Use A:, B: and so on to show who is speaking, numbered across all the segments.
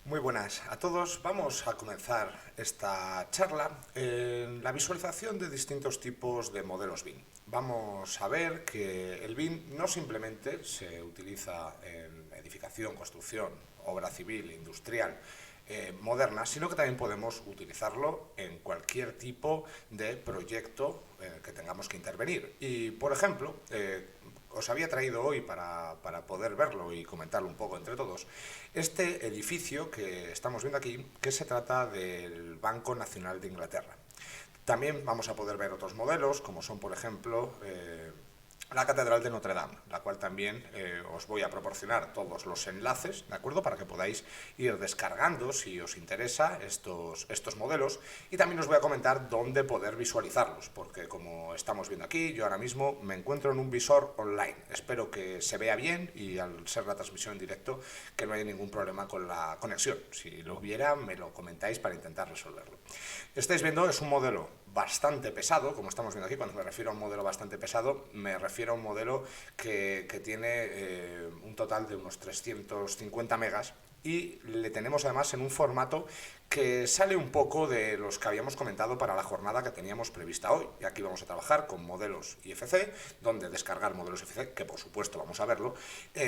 A: Muy buenas a todos. Vamos a comenzar esta charla en la visualización de distintos tipos de modelos BIM. Vamos a ver que el BIM no simplemente se utiliza en edificación, construcción, obra civil, industrial, moderna, sino que también podemos utilizarlo en cualquier tipo de proyecto en el que tengamos que intervenir. Y, por ejemplo, os había traído hoy para poder verlo y comentarlo un poco entre todos, este edificio que estamos viendo aquí, que se trata del Banco Nacional de Inglaterra. También vamos a poder ver otros modelos, como son, por ejemplo, la Catedral de Notre Dame, la cual también os voy a proporcionar todos los enlaces, ¿de acuerdo? Para que podáis ir descargando, si os interesa, estos modelos. Y también os voy a comentar dónde poder visualizarlos, porque como estamos viendo aquí, yo ahora mismo me encuentro en un visor online. Espero que se vea bien y al ser la transmisión en directo, que no haya ningún problema con la conexión. Si lo hubiera, me lo comentáis para intentar resolverlo. Estáis viendo, es un modelo bastante pesado, como estamos viendo aquí. Cuando me refiero a un modelo bastante pesado, me refiero a un modelo que tiene un total de unos 350 megas y le tenemos además en un formato que sale un poco de los que habíamos comentado para la jornada que teníamos prevista hoy. Y aquí vamos a trabajar con modelos IFC, donde descargar modelos IFC, que por supuesto vamos a verlo,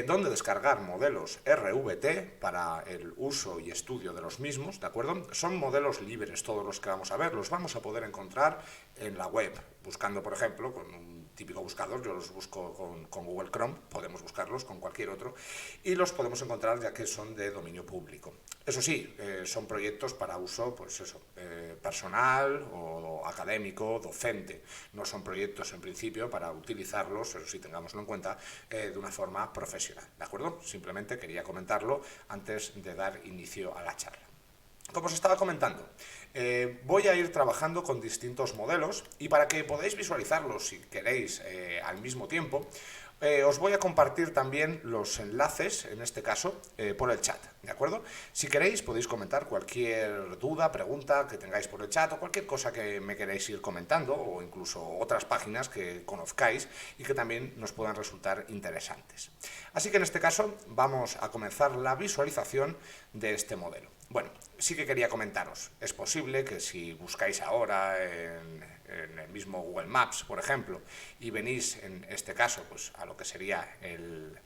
A: donde descargar modelos RVT para el uso y estudio de los mismos, ¿de acuerdo? Son modelos libres todos los que vamos a ver, los vamos a poder encontrar en la web, buscando, por ejemplo, con un típico buscador. Yo los busco con Google Chrome, podemos buscarlos con cualquier otro, y los podemos encontrar ya que son de dominio público. Eso sí, son proyectos para uso, pues eso, personal o académico, docente. No son proyectos en principio para utilizarlos, eso sí, tengámoslo en cuenta, de una forma profesional, ¿de acuerdo? Simplemente quería comentarlo antes de dar inicio a la charla. Como os estaba comentando, voy a ir trabajando con distintos modelos y para que podáis visualizarlos si queréis al mismo tiempo, os voy a compartir también los enlaces, en este caso, por el chat, ¿de acuerdo? Si queréis podéis comentar cualquier duda, pregunta que tengáis por el chat o cualquier cosa que me queráis ir comentando o incluso otras páginas que conozcáis y que también nos puedan resultar interesantes. Así que en este caso vamos a comenzar la visualización de este modelo. Bueno, sí que quería comentaros, es posible que si buscáis ahora en el mismo Google Maps, por ejemplo, y venís en este caso pues, a lo que sería el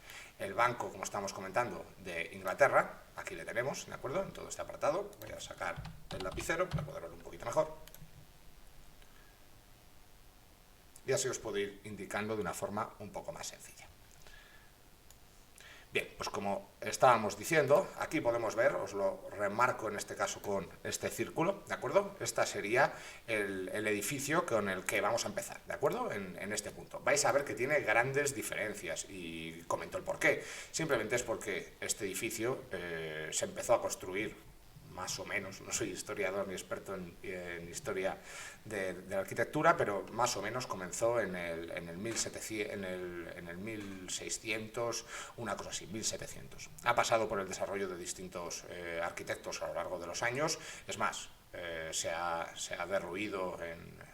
A: banco, como estamos comentando, de Inglaterra, aquí le tenemos, ¿de acuerdo? En todo este apartado, voy a sacar el lapicero para poder verlo un poquito mejor. Y así os puedo ir indicando de una forma un poco más sencilla. Bien, pues como estábamos diciendo, aquí podemos ver, os lo remarco en este caso con este círculo, ¿de acuerdo? Este sería el edificio con el que vamos a empezar, ¿de acuerdo? En este punto. Vais a ver que tiene grandes diferencias y comento el porqué. Simplemente es porque este edificio se empezó a construir más o menos, no soy historiador ni experto en historia de la arquitectura, pero más o menos comenzó en el 1700, en el 1600, una cosa así, 1700. Ha pasado por el desarrollo de distintos arquitectos a lo largo de los años, es más, se ha derruido en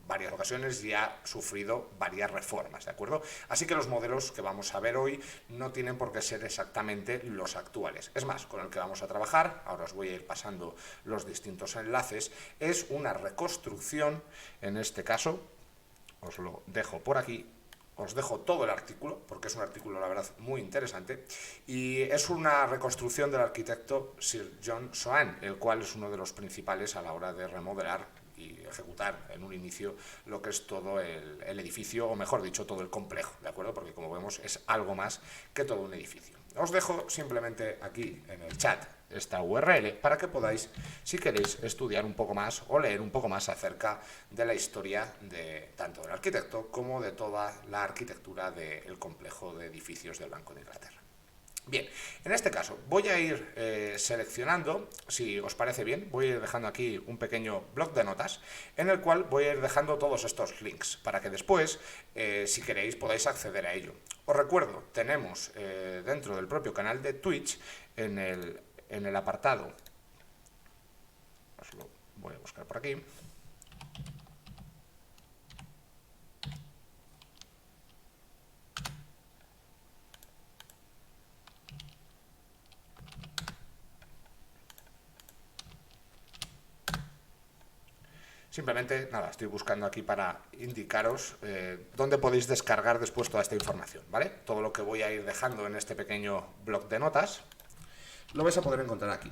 A: varias ocasiones y ha sufrido varias reformas, ¿de acuerdo? Así que los modelos que vamos a ver hoy no tienen por qué ser exactamente los actuales. Es más, con el que vamos a trabajar, ahora os voy a ir pasando los distintos enlaces, es una reconstrucción, en este caso, os lo dejo por aquí, os dejo todo el artículo, porque es un artículo, la verdad, muy interesante, y es una reconstrucción del arquitecto Sir John Soane, el cual es uno de los principales a la hora de remodelar y ejecutar en un inicio lo que es todo el edificio, o mejor dicho, todo el complejo, ¿de acuerdo? Porque como vemos es algo más que todo un edificio. Os dejo simplemente aquí en el chat esta URL para que podáis, si queréis, estudiar un poco más o leer un poco más acerca de la historia de tanto del arquitecto como de toda la arquitectura del complejo de edificios del Banco de Inglaterra. Bien, en este caso voy a ir seleccionando, si os parece bien, voy a ir dejando aquí un pequeño bloc de notas en el cual voy a ir dejando todos estos links para que después, si queréis, podáis acceder a ello. Os recuerdo, tenemos dentro del propio canal de Twitch, en el apartado, os lo voy a buscar por aquí, Simplemente, nada, estoy buscando aquí para indicaros dónde podéis descargar después toda esta información, ¿vale? Todo lo que voy a ir dejando en este pequeño bloc de notas lo vais a poder encontrar aquí.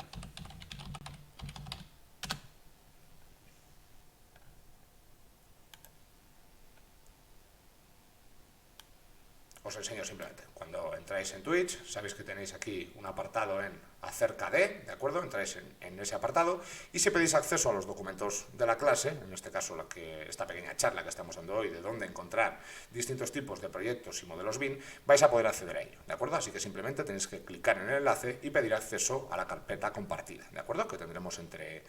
A: Os enseño simplemente. Cuando entráis en Twitch, sabéis que tenéis aquí un apartado en acerca ¿de acuerdo? Entráis en ese apartado y si pedís acceso a los documentos de la clase, en este caso esta pequeña charla que estamos dando hoy de dónde encontrar distintos tipos de proyectos y modelos BIM, vais a poder acceder a ello, ¿de acuerdo? Así que simplemente tenéis que clicar en el enlace y pedir acceso a la carpeta compartida, ¿de acuerdo? Que tendremos entre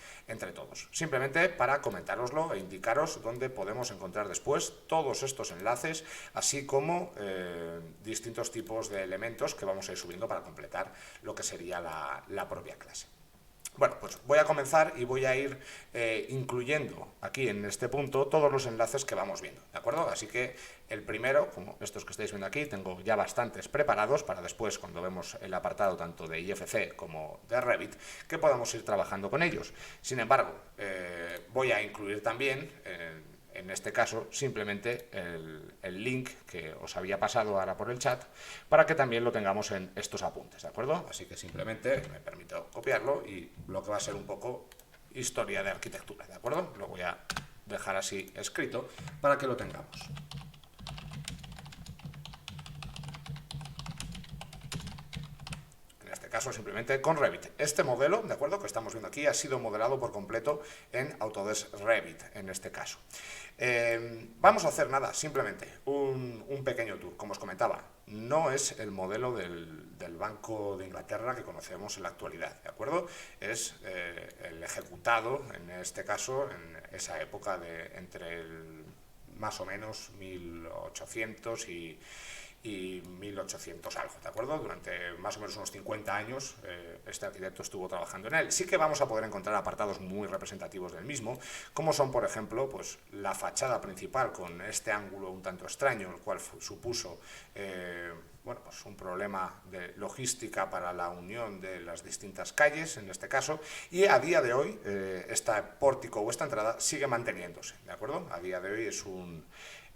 A: todos. Simplemente para comentároslo e indicaros dónde podemos encontrar después todos estos enlaces, así como distintos tipos de elementos que vamos a ir subiendo para completar lo que sería la propia clase. Bueno, pues voy a comenzar y voy a ir incluyendo aquí en este punto todos los enlaces que vamos viendo, ¿de acuerdo? Así que el primero, como estos que estáis viendo aquí, tengo ya bastantes preparados para después, cuando vemos el apartado tanto de IFC como de Revit, que podamos ir trabajando con ellos. Sin embargo, voy a incluir también en este caso, simplemente el link que os había pasado ahora por el chat, para que también lo tengamos en estos apuntes, ¿de acuerdo? Así que simplemente me permito copiarlo y lo que va a ser un poco historia de arquitectura, ¿de acuerdo? Lo voy a dejar así escrito para que lo tengamos. Caso simplemente con Revit. Este modelo, de acuerdo, que estamos viendo aquí, ha sido modelado por completo en Autodesk Revit, en este caso. Vamos a hacer nada, simplemente un pequeño tour. Como os comentaba, no es el modelo del Banco de Inglaterra que conocemos en la actualidad, ¿de acuerdo? Es el ejecutado, en este caso, en esa época de entre más o menos 1800 y 1800 algo, ¿de acuerdo? Durante más o menos unos 50 años este arquitecto estuvo trabajando en él. Sí que vamos a poder encontrar apartados muy representativos del mismo, como son, por ejemplo, pues la fachada principal con este ángulo un tanto extraño, el cual supuso bueno, pues un problema de logística para la unión de las distintas calles, en este caso, y a día de hoy este pórtico o esta entrada sigue manteniéndose, ¿de acuerdo? A día de hoy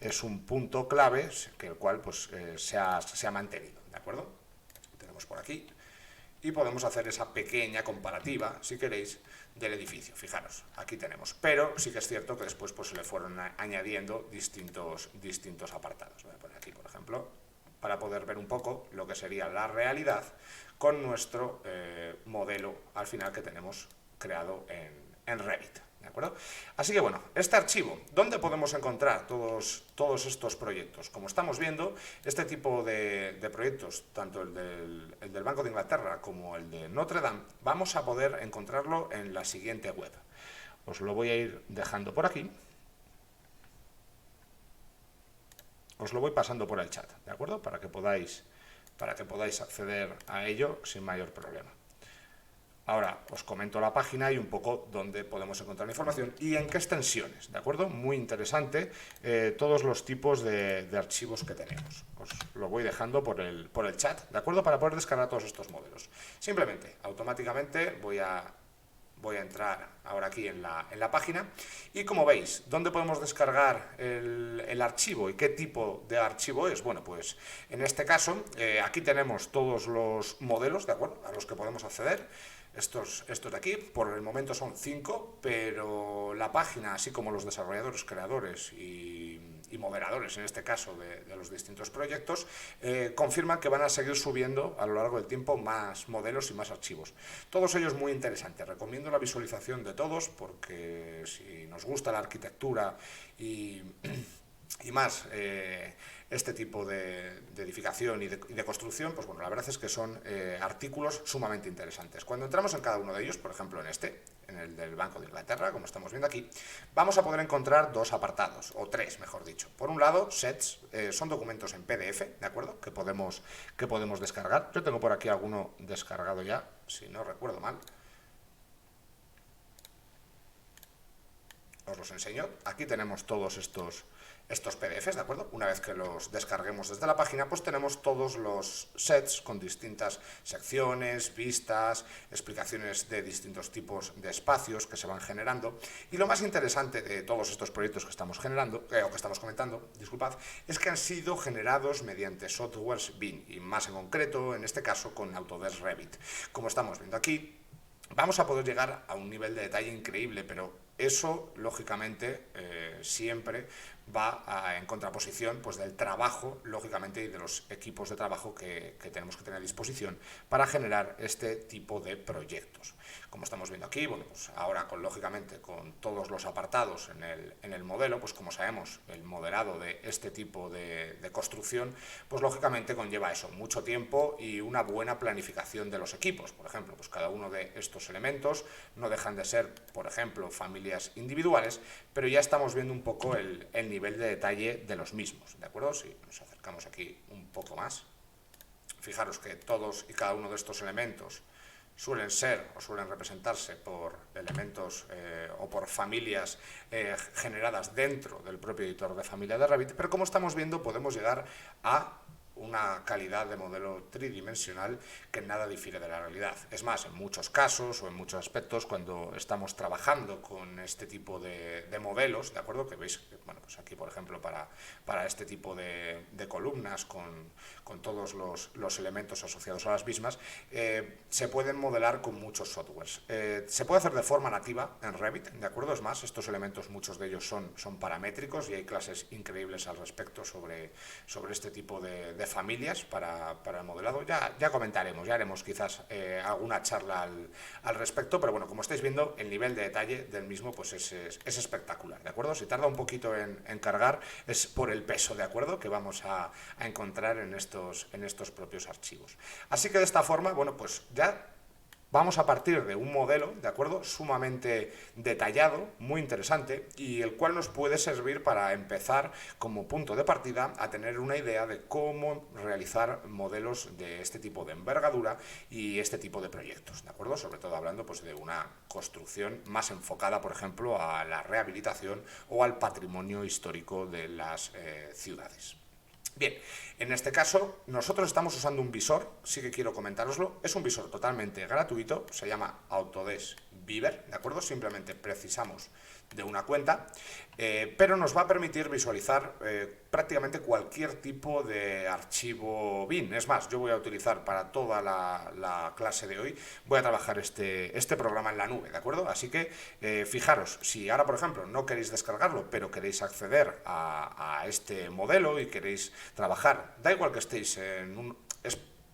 A: es un punto clave que el cual pues, se ha mantenido, ¿de acuerdo? Lo tenemos por aquí y podemos hacer esa pequeña comparativa, si queréis, del edificio. Fijaros, aquí tenemos, pero sí que es cierto que después pues, se le fueron añadiendo distintos apartados. Voy a poner aquí, por ejemplo, para poder ver un poco lo que sería la realidad con nuestro modelo al final que tenemos creado en Revit. ¿De acuerdo? Así que bueno, este archivo, ¿dónde podemos encontrar todos estos proyectos? Como estamos viendo, este tipo de proyectos, tanto el del Banco de Inglaterra como el de Notre Dame, vamos a poder encontrarlo en la siguiente web. Os lo voy a ir dejando por aquí. Os lo voy pasando por el chat, ¿de acuerdo? Para que podáis acceder a ello sin mayor problema. Ahora os comento la página y un poco dónde podemos encontrar la información y en qué extensiones, ¿de acuerdo? Muy interesante todos los tipos de archivos que tenemos. Os lo voy dejando por el chat, ¿de acuerdo? Para poder descargar todos estos modelos. Simplemente, automáticamente voy a entrar ahora aquí en la página y como veis, ¿dónde podemos descargar el archivo y qué tipo de archivo es? Bueno, pues en este caso, aquí tenemos todos los modelos, ¿de acuerdo? A los que podemos acceder. Estos de aquí, por el momento son 5, pero la página, así como los desarrolladores, creadores y moderadores, en este caso, de los distintos proyectos, confirman que van a seguir subiendo a lo largo del tiempo más modelos y más archivos. Todos ellos muy interesantes. Recomiendo la visualización de todos porque si nos gusta la arquitectura y más este tipo de edificación y de construcción, pues bueno, la verdad es que son artículos sumamente interesantes. Cuando entramos en cada uno de ellos, por ejemplo en el del Banco de Inglaterra, como estamos viendo aquí, vamos a poder encontrar dos apartados, o tres, mejor dicho. Por un lado, sets, son documentos en PDF, ¿de acuerdo? Que podemos descargar. Yo tengo por aquí alguno descargado ya, si no recuerdo mal. Os los enseño. Aquí tenemos todos estos estos PDFs, ¿de acuerdo? Una vez que los descarguemos desde la página, pues tenemos todos los sets con distintas secciones, vistas, explicaciones de distintos tipos de espacios que se van generando. Y lo más interesante de todos estos proyectos que estamos generando, o que estamos comentando, disculpad, es que han sido generados mediante softwares BIM, y más en concreto, en este caso, con Autodesk Revit. Como estamos viendo aquí, vamos a poder llegar a un nivel de detalle increíble, pero eso, lógicamente, siempre va en contraposición pues, del trabajo, lógicamente, y de los equipos de trabajo que tenemos que tener a disposición para generar este tipo de proyectos. Como estamos viendo aquí, bueno, pues ahora, lógicamente, con todos los apartados en el modelo, pues como sabemos, el modelado de este tipo de construcción, pues lógicamente conlleva eso, mucho tiempo y una buena planificación de los equipos. Por ejemplo, pues cada uno de estos elementos no dejan de ser, por ejemplo, familias individuales, pero ya estamos viendo un poco el nivel de detalle de los mismos, ¿de acuerdo? Si nos acercamos aquí un poco más, fijaros que todos y cada uno de estos elementos suelen ser o suelen representarse por elementos o por familias generadas dentro del propio editor de familia de Revit, pero como estamos viendo podemos llegar a una calidad de modelo tridimensional que nada difiere de la realidad. Es más, en muchos casos o en muchos aspectos, cuando estamos trabajando con este tipo de modelos, ¿de acuerdo? Que veis, bueno, pues aquí, por ejemplo, para este tipo de columnas con todos los elementos asociados a las mismas, se pueden modelar con muchos softwares. Se puede hacer de forma nativa en Revit, ¿de acuerdo? Es más, estos elementos, muchos de ellos son paramétricos y hay clases increíbles al respecto sobre este tipo de familias para el modelado. Ya comentaremos, ya haremos quizás alguna charla al respecto, pero bueno, como estáis viendo, el nivel de detalle del mismo pues es espectacular, ¿de acuerdo? Si tarda un poquito en cargar es por el peso, ¿de acuerdo?, que vamos a encontrar en estos propios archivos. Así que de esta forma, bueno, pues ya vamos a partir de un modelo, ¿de acuerdo?, sumamente detallado, muy interesante, y el cual nos puede servir para empezar como punto de partida a tener una idea de cómo realizar modelos de este tipo de envergadura y este tipo de proyectos, ¿de acuerdo? Sobre todo hablando pues, de una construcción más enfocada, por ejemplo, a la rehabilitación o al patrimonio histórico de las ciudades. Bien, en este caso nosotros estamos usando un visor, sí que quiero comentároslo, es un visor totalmente gratuito, se llama Autodesk Beaver, ¿de acuerdo? Simplemente precisamos de una cuenta, pero nos va a permitir visualizar prácticamente cualquier tipo de archivo BIM. Es más, yo voy a utilizar para toda la clase de hoy, voy a trabajar este programa en la nube, ¿de acuerdo? Así que fijaros, si ahora, por ejemplo, no queréis descargarlo, pero queréis acceder a este modelo y queréis trabajar, da igual que estéis en un...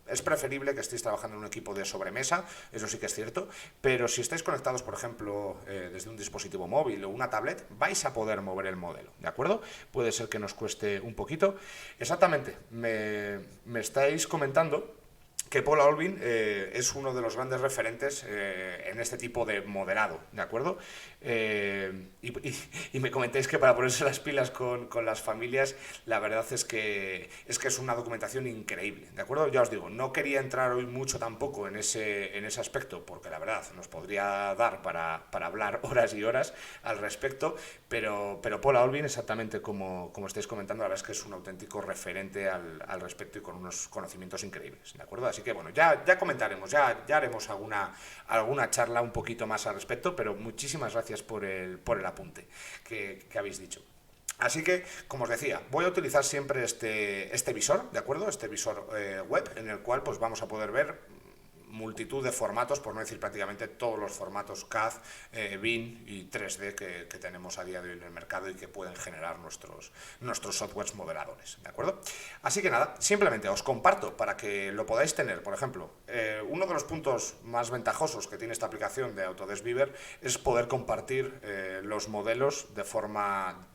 A: Es preferible que estéis trabajando en un equipo de sobremesa, eso sí que es cierto, pero si estáis conectados, por ejemplo, desde un dispositivo móvil o una tablet, vais a poder mover el modelo, ¿de acuerdo? Puede ser que nos cueste un poquito. Exactamente, me estáis comentando que Paul Alvin es uno de los grandes referentes en este tipo de modelado, ¿de acuerdo? Y me comentáis que para ponerse las pilas con las familias, la verdad es que es una documentación increíble, ¿de acuerdo? Ya os digo, no quería entrar hoy mucho tampoco en ese aspecto, porque la verdad nos podría dar para hablar horas y horas al respecto, pero Paul Alvin, exactamente como estáis comentando, la verdad es que es un auténtico referente al respecto y con unos conocimientos increíbles, ¿de acuerdo? Así que bueno, ya comentaremos, ya haremos alguna charla un poquito más al respecto, pero muchísimas gracias por el apunte que habéis dicho. Así que, como os decía, voy a utilizar siempre este visor, ¿de acuerdo? Este visor web, en el cual pues vamos a poder ver multitud de formatos, por no decir prácticamente todos los formatos CAD, BIM y 3D que tenemos a día de hoy en el mercado y que pueden generar nuestros softwares modeladores, ¿de acuerdo? Así que nada, simplemente os comparto para que lo podáis tener. Por ejemplo, uno de los puntos más ventajosos que tiene esta aplicación de Autodesk Beaver es poder compartir los modelos de forma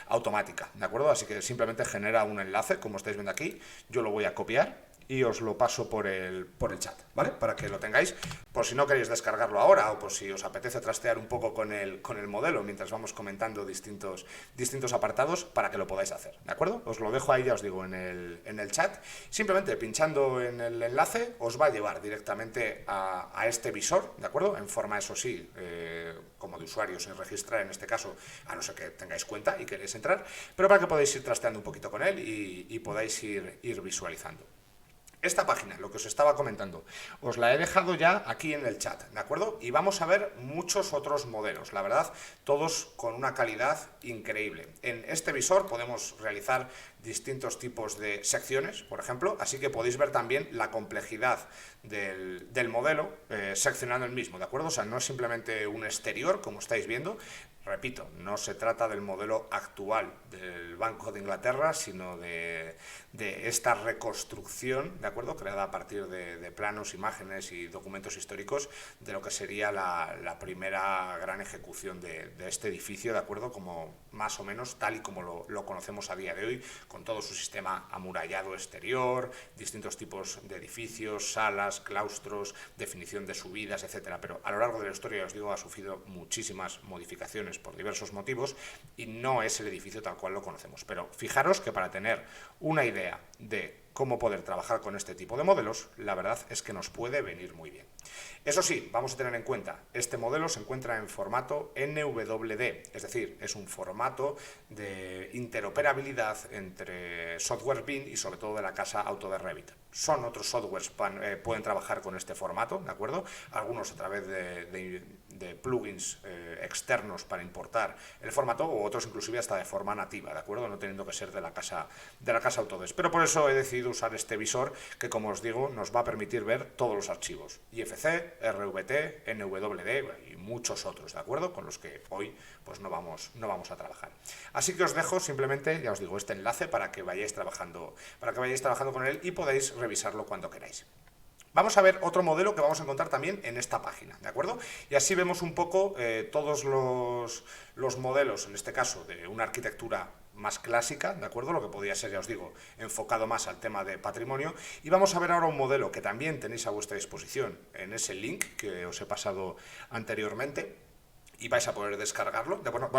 A: automática, ¿de acuerdo? Así que simplemente genera un enlace, como estáis viendo aquí, yo lo voy a copiar y os lo paso por el chat, ¿vale? Para que lo tengáis, por si no queréis descargarlo ahora o por si os apetece trastear un poco con el modelo mientras vamos comentando distintos apartados, para que lo podáis hacer, ¿de acuerdo? Os lo dejo ahí, ya os digo, en el chat. Simplemente pinchando en el enlace os va a llevar directamente a este visor, ¿de acuerdo? En forma, eso sí, como de usuario, sin registrar en este caso, a no ser que tengáis cuenta y queréis entrar, pero para que podáis ir trasteando un poquito con él y podáis ir visualizando. Esta página, lo que os estaba comentando, os la he dejado ya aquí en el chat, ¿de acuerdo? Y vamos a ver muchos otros modelos, la verdad, todos con una calidad increíble. En este visor podemos realizar distintos tipos de secciones, por ejemplo, así que podéis ver también la complejidad del modelo seccionando el mismo, ¿de acuerdo? O sea, no es simplemente un exterior, como estáis viendo. Repito, no se trata del modelo actual del Banco de Inglaterra, sino de esta reconstrucción, ¿de acuerdo?, creada a partir de planos, imágenes y documentos históricos de lo que sería la primera gran ejecución de este edificio, ¿de acuerdo?, como más o menos tal y como lo conocemos a día de hoy, con todo su sistema amurallado exterior, distintos tipos de edificios, salas, claustros, definición de subidas, etcétera. Pero a lo largo de la historia, os digo, ha sufrido muchísimas modificaciones por diversos motivos y no es el edificio tal cual lo conocemos. Pero fijaros que para tener una idea de cómo poder trabajar con este tipo de modelos, la verdad es que nos puede venir muy bien. Eso sí, vamos a tener en cuenta, este modelo se encuentra en formato NWD, es decir, es un formato de interoperabilidad entre software BIM y sobre todo de la casa Autodesk Revit. Son otros softwares que pueden trabajar con este formato, ¿de acuerdo? Algunos a través de plugins externos para importar el formato, o otros inclusive hasta de forma nativa, ¿de acuerdo? No teniendo que ser de la casa Autodesk. Pero por eso he decidido usar este visor que, como os digo, nos va a permitir ver todos los archivos: IFC, RVT, NWD y muchos otros, ¿de acuerdo?, con los que hoy pues no vamos a trabajar. Así que os dejo simplemente, ya os digo, este enlace para que vayáis trabajando con él y podáis revisarlo cuando queráis. Vamos a ver otro modelo que vamos a encontrar también en esta página, ¿de acuerdo? Y así vemos un poco todos los modelos, en este caso, de una arquitectura más clásica, ¿de acuerdo? Lo que podría ser, ya os digo, enfocado más al tema de patrimonio. Y vamos a ver ahora un modelo que también tenéis a vuestra disposición en ese link que os he pasado anteriormente, y vais a poder descargarlo, bueno,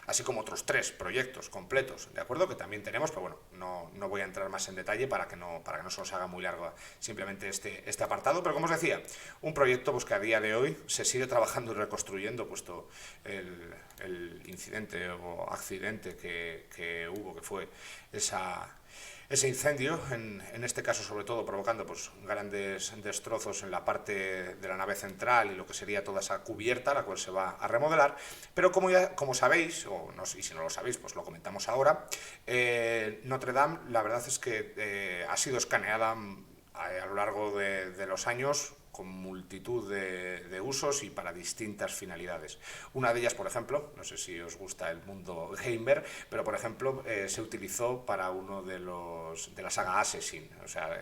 A: así como otros 3 proyectos completos, ¿de acuerdo?, que también tenemos, pero bueno, no voy a entrar más en detalle para que no se os haga muy largo simplemente este apartado. Pero como os decía, un proyecto pues que a día de hoy se sigue trabajando y reconstruyendo, puesto el incidente o accidente que hubo, que fue ese incendio, en este caso sobre todo provocando pues grandes destrozos en la parte de la nave central y lo que sería toda esa cubierta, la cual se va a remodelar. Pero como sabéis, y si no lo sabéis, pues lo comentamos ahora, Notre Dame, la verdad es que ha sido escaneada a lo largo de los años con multitud de usos y para distintas finalidades. Una de ellas, por ejemplo, no sé si os gusta el mundo gamer, pero por ejemplo se utilizó para uno de la saga Assassin. O sea,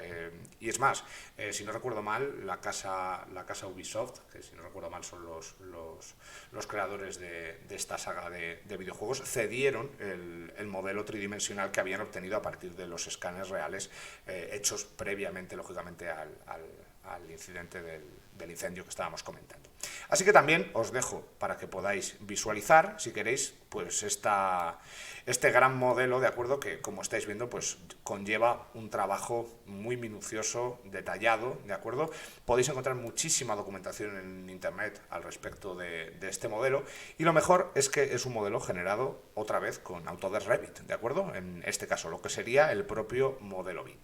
A: y es más, si no recuerdo mal, la casa Ubisoft, que si no recuerdo mal son los creadores de esta saga de videojuegos, cedieron el modelo tridimensional que habían obtenido a partir de los escáneres reales hechos previamente, lógicamente, al incidente del incendio que estábamos comentando. Así que también os dejo para que podáis visualizar, si queréis, pues este gran modelo, ¿de acuerdo?, que, como estáis viendo, pues conlleva un trabajo muy minucioso, detallado, ¿de acuerdo? Podéis encontrar muchísima documentación en internet al respecto de este modelo, y lo mejor es que es un modelo generado otra vez con Autodesk Revit, ¿de acuerdo? En este caso, lo que sería el propio modelo BIM.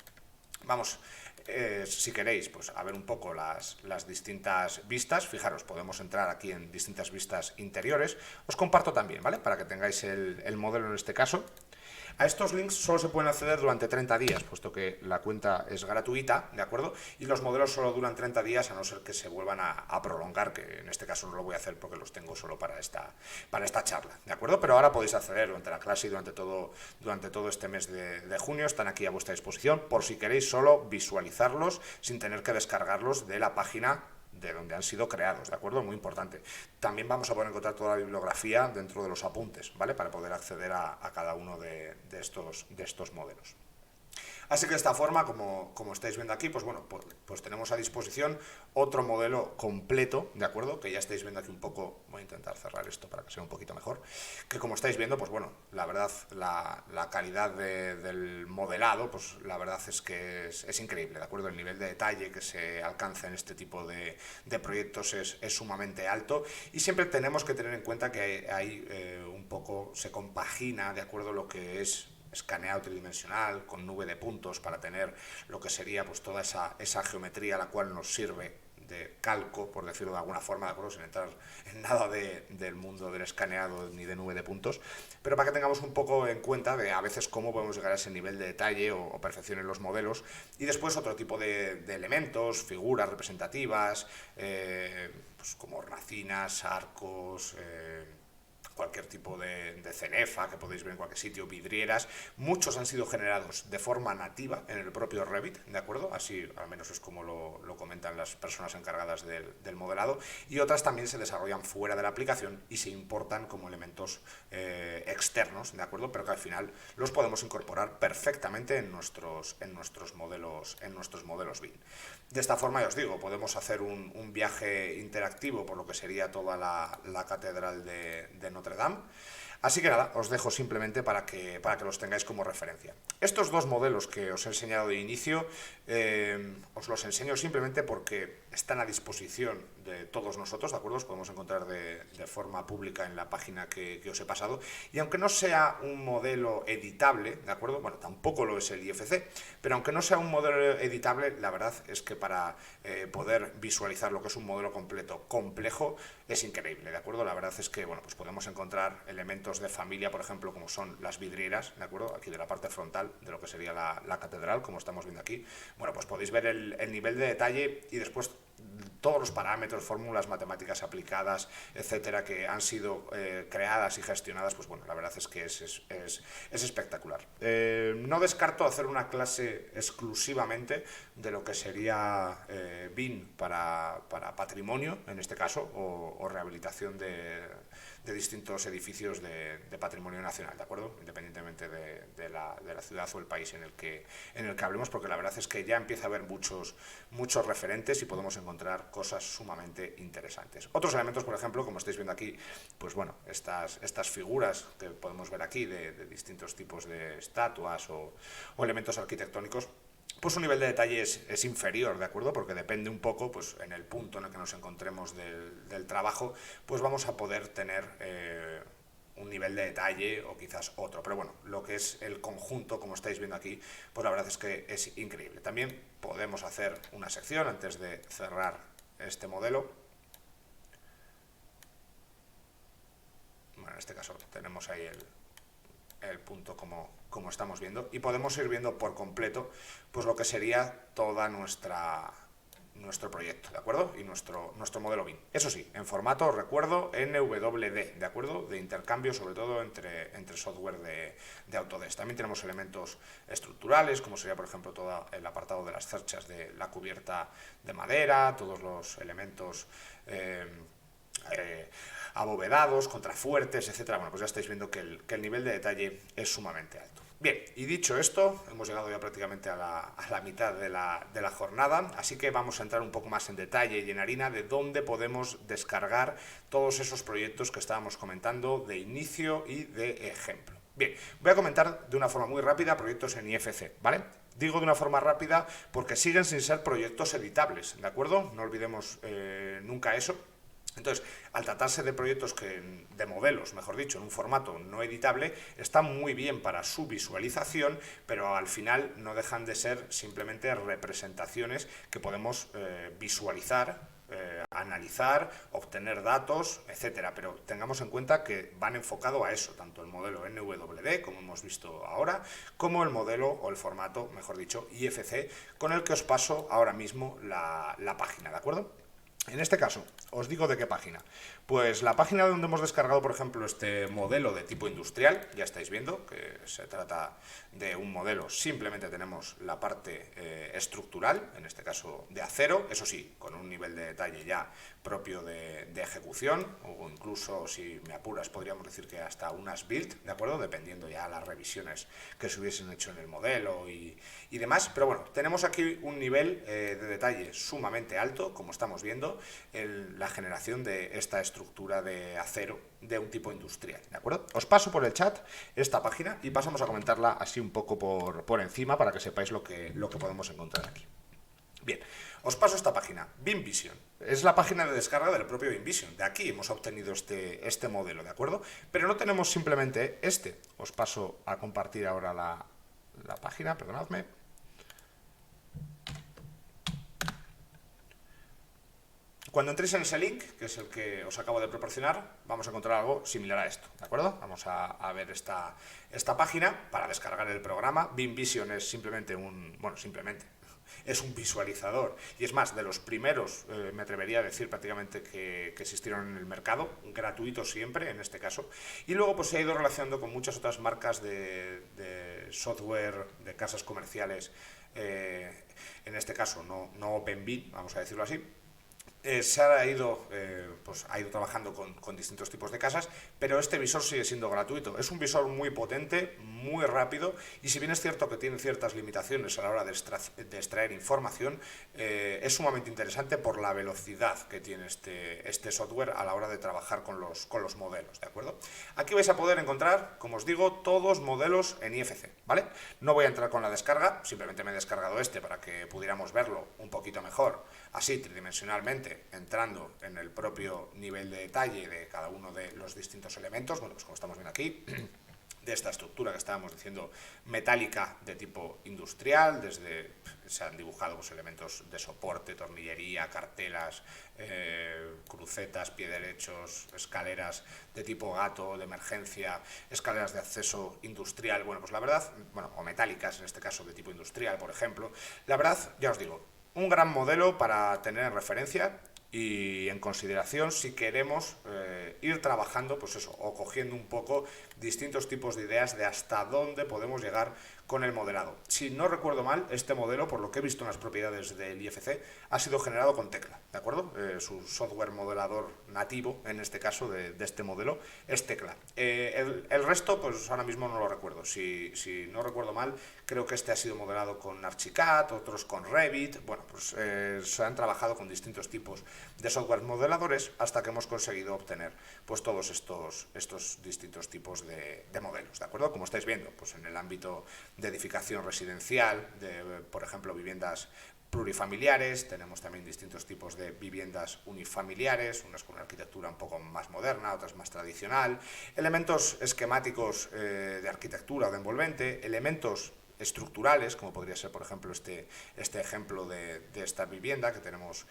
A: Vamos, si queréis, pues a ver un poco las distintas vistas. Fijaros, podemos entrar aquí en distintas vistas interiores. Os comparto también, ¿vale?, para que tengáis el modelo en este caso. A estos links solo se pueden acceder durante 30 días, puesto que la cuenta es gratuita, ¿de acuerdo? Y los modelos solo duran 30 días, a no ser que se vuelvan a prolongar, que en este caso no lo voy a hacer porque los tengo solo para esta charla, ¿de acuerdo? Pero ahora podéis acceder durante la clase y durante todo este mes de junio. Están aquí a vuestra disposición, por si queréis solo visualizarlos sin tener que descargarlos de la página de donde han sido creados, ¿de acuerdo? Muy importante. También vamos a poder encontrar toda la bibliografía dentro de los apuntes, ¿vale?, para poder acceder a cada uno de estos modelos. Así que de esta forma, como estáis viendo aquí, pues bueno, pues tenemos a disposición otro modelo completo, ¿de acuerdo? Que ya estáis viendo aquí un poco, voy a intentar cerrar esto para que sea un poquito mejor, que como estáis viendo, pues bueno, la verdad, la calidad del modelado, pues la verdad es que es increíble, ¿de acuerdo? El nivel de detalle que se alcanza en este tipo de proyectos es sumamente alto, y siempre tenemos que tener en cuenta que hay un poco, se compagina, ¿de acuerdo? Lo que es escaneado tridimensional con nube de puntos para tener lo que sería pues toda esa geometría la cual nos sirve de calco, por decirlo de alguna forma, ¿de acuerdo? Sin entrar en nada del mundo del escaneado ni de nube de puntos, pero para que tengamos un poco en cuenta de a veces cómo podemos llegar a ese nivel de detalle o perfección en los modelos, y después otro tipo de elementos, figuras representativas, pues como hornacinas, arcos, cualquier tipo de cenefa que podéis ver en cualquier sitio, vidrieras. Muchos han sido generados de forma nativa en el propio Revit, ¿de acuerdo? Así al menos es como lo comentan las personas encargadas del modelado, y otras también se desarrollan fuera de la aplicación y se importan como elementos externos, ¿de acuerdo? Pero que al final los podemos incorporar perfectamente en nuestros modelos BIM. De esta forma, ya os digo, podemos hacer un viaje interactivo por lo que sería toda la catedral de Notre Dame. Así que nada, os dejo simplemente para que los tengáis como referencia. Estos dos modelos que os he enseñado de inicio, os los enseño simplemente porque están a disposición de todos nosotros, ¿de acuerdo? Os podemos encontrar de forma pública en la página que os he pasado. Y aunque no sea un modelo editable, ¿de acuerdo? Bueno, tampoco lo es el IFC, pero aunque no sea un modelo editable, la verdad es que para poder visualizar lo que es un modelo completo complejo es increíble, ¿de acuerdo? La verdad es que, bueno, pues podemos encontrar elementos de familia, por ejemplo, como son las vidrieras, ¿de acuerdo? Aquí de la parte frontal de lo que sería la catedral, como estamos viendo aquí. Bueno, pues podéis ver el nivel de detalle y después todos los parámetros, fórmulas matemáticas aplicadas, etcétera, que han sido creadas y gestionadas, pues bueno, la verdad es que es espectacular. No descarto hacer una clase exclusivamente de lo que sería BIM para patrimonio, en este caso, o rehabilitación de distintos edificios de patrimonio nacional, ¿de acuerdo? Independientemente de la ciudad o el país en el que hablemos, porque la verdad es que ya empieza a haber muchos referentes y podemos encontrar cosas sumamente interesantes. Otros elementos, por ejemplo, como estáis viendo aquí, pues bueno, estas figuras que podemos ver aquí de distintos tipos de estatuas o elementos arquitectónicos, pues su nivel de detalle es inferior, ¿de acuerdo? Porque depende un poco, pues en el punto en el que nos encontremos del trabajo, pues vamos a poder tener un nivel de detalle o quizás otro. Pero bueno, lo que es el conjunto, como estáis viendo aquí, pues la verdad es que es increíble. También podemos hacer una sección antes de cerrar este modelo. Bueno, en este caso tenemos ahí el punto como estamos viendo, y podemos ir viendo por completo pues lo que sería toda nuestro proyecto, ¿de acuerdo? Y nuestro modelo BIM. Eso sí, en formato, recuerdo, NWD, ¿de acuerdo? De intercambio, sobre todo entre software de Autodesk. También tenemos elementos estructurales, como sería, por ejemplo, todo el apartado de las cerchas de la cubierta de madera, todos los elementos abovedados, contrafuertes, etcétera. Bueno, pues ya estáis viendo que el nivel de detalle es sumamente alto. Bien, y dicho esto, hemos llegado ya prácticamente a la mitad de la jornada, así que vamos a entrar un poco más en detalle y en harina de dónde podemos descargar todos esos proyectos que estábamos comentando de inicio y de ejemplo. Bien, voy a comentar de una forma muy rápida proyectos en IFC, ¿vale? Digo de una forma rápida porque siguen sin ser proyectos editables, ¿de acuerdo? No olvidemos nunca eso. Entonces, al tratarse de proyectos de modelos, mejor dicho, en un formato no editable, están muy bien para su visualización, pero al final no dejan de ser simplemente representaciones que podemos visualizar, analizar, obtener datos, etcétera. Pero tengamos en cuenta que van enfocado a eso, tanto el modelo NWD, como hemos visto ahora, como el modelo o el formato, mejor dicho, IFC, con el que os paso ahora mismo la página, ¿de acuerdo? En este caso, os digo de qué página. Pues la página donde hemos descargado, por ejemplo, este modelo de tipo industrial, ya estáis viendo que se trata de un modelo, simplemente tenemos la parte estructural, en este caso de acero, eso sí, con un nivel de detalle ya propio de ejecución, o incluso, si me apuras, podríamos decir que hasta unas build, ¿de acuerdo? Dependiendo ya las revisiones que se hubiesen hecho en el modelo y demás. Pero bueno, tenemos aquí un nivel de detalle sumamente alto, como estamos viendo, la generación de esta estructura de acero de un tipo industrial, ¿de acuerdo? Os paso por el chat esta página y pasamos a comentarla así un poco por encima para que sepáis lo que podemos encontrar aquí. Bien, os paso esta página, BeamVision. Es la página de descarga del propio BeamVision. De aquí hemos obtenido este modelo, ¿de acuerdo? Pero no tenemos simplemente este. Os paso a compartir ahora la página, perdonadme. Cuando entréis en ese link, que es el que os acabo de proporcionar, vamos a encontrar algo similar a esto, ¿de acuerdo? Vamos a ver esta página para descargar el programa. BeamVision es simplemente es un visualizador, y es más, de los primeros, me atrevería a decir prácticamente que existieron en el mercado, gratuito siempre, en este caso, y luego pues se ha ido relacionando con muchas otras marcas de software, de casas comerciales, en este caso no OpenBeam, vamos a decirlo así. Se ha ido trabajando con distintos tipos de casas, pero este visor sigue siendo gratuito. Es un visor muy potente, muy rápido, y si bien es cierto que tiene ciertas limitaciones a la hora de extraer información, es sumamente interesante por la velocidad que tiene este software a la hora de trabajar con los modelos, ¿de acuerdo? Aquí vais a poder encontrar, como os digo, todos modelos en IFC, ¿vale? No voy a entrar con la descarga, simplemente me he descargado para que pudiéramos verlo un poquito mejor, así tridimensionalmente, entrando en el propio nivel de detalle de cada uno de los distintos elementos. Bueno, pues como estamos viendo aquí, de esta estructura que estábamos diciendo metálica de tipo industrial, se han dibujado pues, elementos de soporte, tornillería, cartelas, crucetas, pie derechos, escaleras de tipo gato, de emergencia, escaleras de acceso industrial, bueno, pues la verdad, o metálicas en este caso de tipo industrial, por ejemplo. La verdad, ya os digo, un gran modelo para tener en referencia y en consideración si queremos ir trabajando, pues eso, o cogiendo un poco distintos tipos de ideas de hasta dónde podemos llegar con el modelado. Si no recuerdo mal, este modelo, por lo que he visto en las propiedades del IFC, ha sido generado con Tecla, ¿de acuerdo? Su software modelador nativo, en este caso, de este modelo, es Tecla. El resto, pues ahora mismo no lo recuerdo. Si no recuerdo mal, creo que este ha sido modelado con Archicad, otros con Revit. Bueno, pues se han trabajado con distintos tipos de software modeladores hasta que hemos conseguido obtener pues todos estos distintos tipos de modelos, ¿de acuerdo? Como estáis viendo, pues en el ámbito de edificación residencial, por ejemplo, viviendas plurifamiliares, tenemos también distintos tipos de viviendas unifamiliares, unas con una arquitectura un poco más moderna, otras más tradicional, elementos esquemáticos de arquitectura o de envolvente, elementos estructurales, como podría ser, por ejemplo, este ejemplo de esta vivienda que tenemos,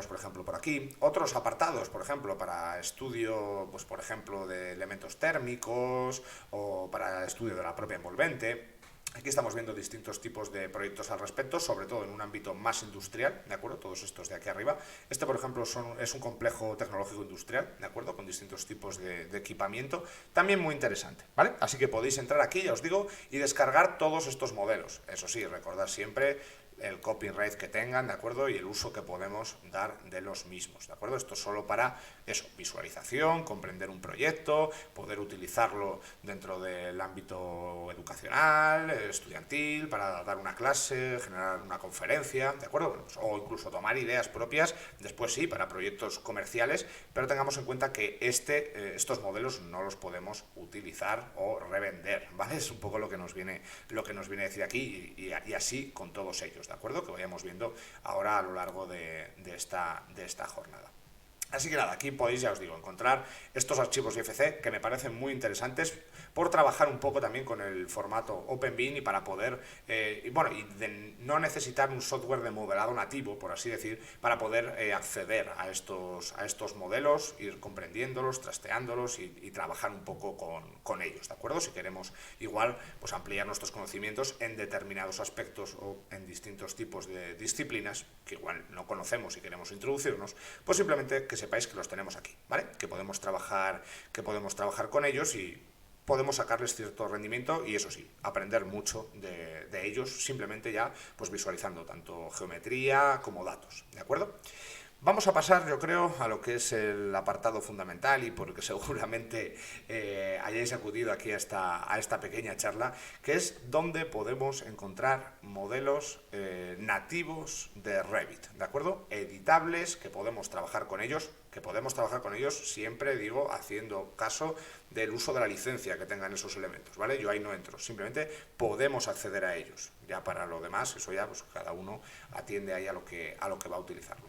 A: por ejemplo, por aquí. Otros apartados, por ejemplo, para estudio, pues, por ejemplo, de elementos térmicos o para estudio de la propia envolvente. Aquí estamos viendo distintos tipos de proyectos al respecto, sobre todo en un ámbito más industrial, ¿de acuerdo? Todos estos de aquí arriba. Este, por ejemplo, es un complejo tecnológico industrial, ¿de acuerdo? Con distintos tipos de equipamiento, también muy interesante, ¿vale? Así que podéis entrar aquí, ya os digo, y descargar todos estos modelos. Eso sí, recordad siempre el copyright que tengan, ¿de acuerdo? Y el uso que podemos dar de los mismos, ¿de acuerdo? Esto es solo para eso, visualización, comprender un proyecto, poder utilizarlo dentro del ámbito educacional, estudiantil, para dar una clase, generar una conferencia, ¿de acuerdo? Bueno, pues, o incluso tomar ideas propias, después sí, para proyectos comerciales, pero tengamos en cuenta que estos modelos no los podemos utilizar o revender, ¿vale? Es un poco lo que nos viene a decir aquí y así con todos ellos, ¿de acuerdo? Que vayamos viendo ahora a lo largo de esta jornada. Así que nada, aquí podéis, ya os digo, encontrar estos archivos IFC que me parecen muy interesantes por trabajar un poco también con el formato OpenBean y para poder, y de no necesitar un software de modelado nativo, por así decir, para poder acceder a estos modelos, ir comprendiéndolos, trasteándolos y trabajar un poco con ellos, ¿de acuerdo? Si queremos igual pues ampliar nuestros conocimientos en determinados aspectos o en distintos tipos de disciplinas que igual no conocemos y queremos introducirnos, pues simplemente que sepáis que los tenemos aquí, ¿vale? Que podemos trabajar con ellos y podemos sacarles cierto rendimiento y eso sí, aprender mucho de ellos simplemente ya pues visualizando tanto geometría como datos, ¿de acuerdo? Vamos a pasar, yo creo, a lo que es el apartado fundamental y por el que seguramente hayáis acudido aquí a esta pequeña charla, que es dónde podemos encontrar modelos nativos de Revit, ¿de acuerdo? Editables, que podemos trabajar con ellos, siempre, digo, haciendo caso del uso de la licencia que tengan esos elementos, ¿vale? Yo ahí no entro, simplemente podemos acceder a ellos. Ya para lo demás, eso ya pues cada uno atiende ahí a lo que va a utilizarlo.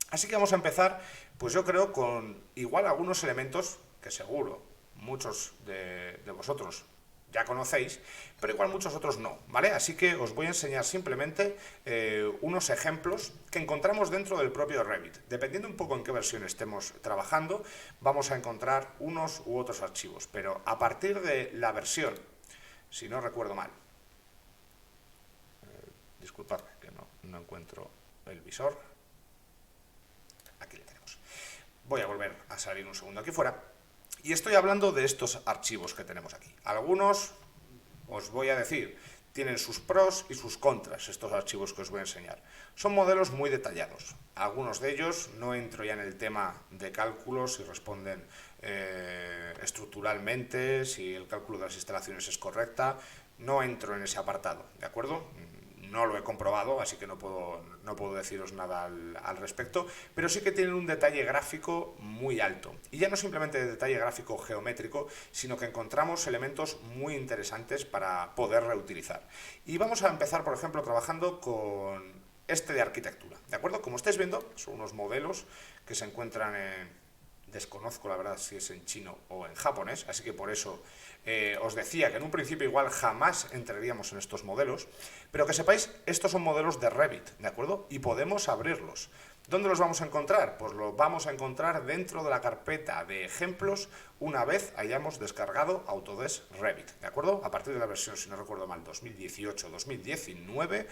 A: Así que vamos a empezar, pues yo creo, con igual algunos elementos que seguro muchos de vosotros ya conocéis, pero igual muchos otros no, ¿vale? Así que os voy a enseñar simplemente unos ejemplos que encontramos dentro del propio Revit. Dependiendo un poco en qué versión estemos trabajando, vamos a encontrar unos u otros archivos, pero a partir de la versión, si no recuerdo mal, disculpadme que no encuentro el visor. Aquí le tenemos. Voy a volver a salir un segundo aquí fuera. Y estoy hablando de estos archivos que tenemos aquí. Algunos, os voy a decir, tienen sus pros y sus contras, estos archivos que os voy a enseñar. Son modelos muy detallados. Algunos de ellos, no entro ya en el tema de cálculos, si responden estructuralmente, si el cálculo de las instalaciones es correcta, no entro en ese apartado, ¿de acuerdo? No lo he comprobado, así que no puedo deciros nada al respecto, pero sí que tienen un detalle gráfico muy alto. Y ya no simplemente de detalle gráfico geométrico, sino que encontramos elementos muy interesantes para poder reutilizar. Y vamos a empezar, por ejemplo, trabajando con este de arquitectura, ¿de acuerdo? Como estáis viendo, son unos modelos que se encuentran en... Desconozco la verdad si es en chino o en japonés, así que por eso os decía que en un principio igual jamás entraríamos en estos modelos, pero que sepáis, estos son modelos de Revit, ¿de acuerdo? Y podemos abrirlos. ¿Dónde los vamos a encontrar? Pues los vamos a encontrar dentro de la carpeta de ejemplos una vez hayamos descargado Autodesk Revit, ¿de acuerdo? A partir de la versión, si no recuerdo mal, 2018-2019,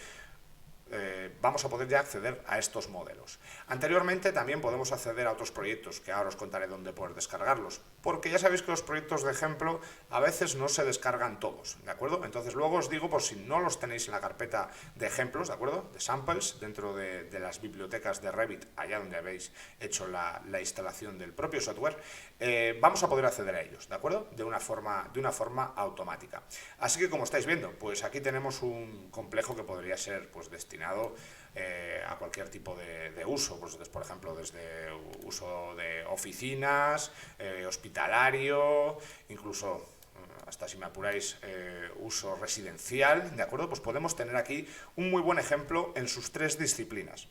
A: vamos a poder ya acceder a estos modelos. Anteriormente también podemos acceder a otros proyectos, que ahora os contaré dónde poder descargarlos, porque ya sabéis que los proyectos de ejemplo a veces no se descargan todos, ¿de acuerdo? Entonces luego os digo, pues si no los tenéis en la carpeta de ejemplos, ¿de acuerdo? De samples, dentro de las bibliotecas de Revit, allá donde habéis hecho la instalación del propio software, vamos a poder acceder a ellos, ¿de acuerdo? De una forma automática. Así que como estáis viendo, pues aquí tenemos un complejo que podría ser pues destinado a cualquier tipo de uso, pues por ejemplo desde uso de oficinas, hospitalario, incluso hasta si me apuráis uso residencial, ¿de acuerdo? Pues podemos tener aquí un muy buen ejemplo en sus tres disciplinas.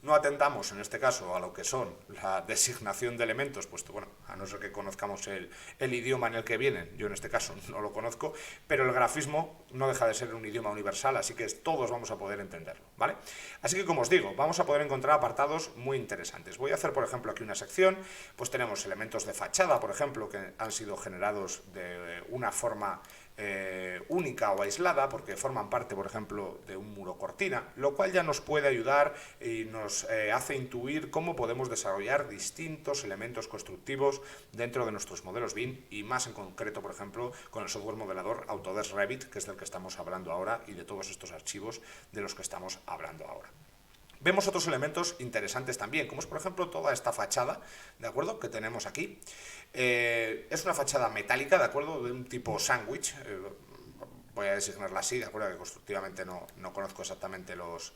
A: No atentamos en este caso a lo que son la designación de elementos, puesto, bueno, a no ser que conozcamos el idioma en el que vienen, yo en este caso no lo conozco, pero el grafismo no deja de ser un idioma universal, así que todos vamos a poder entenderlo, ¿vale? Así que como os digo, vamos a poder encontrar apartados muy interesantes. Voy a hacer, por ejemplo, aquí una sección, pues tenemos elementos de fachada, por ejemplo, que han sido generados de una forma única o aislada, porque forman parte, por ejemplo, de un muro cortina, lo cual ya nos puede ayudar y nos hace intuir cómo podemos desarrollar distintos elementos constructivos dentro de nuestros modelos BIM y más en concreto, por ejemplo, con el software modelador Autodesk Revit, que es del que estamos hablando ahora, y de todos estos archivos de los que estamos hablando ahora. Vemos otros elementos interesantes también, como es por ejemplo toda esta fachada, ¿de acuerdo?, que tenemos aquí. Es una fachada metálica, ¿de acuerdo?, de un tipo sándwich, voy a designarla así, ¿de acuerdo?, que constructivamente no conozco exactamente los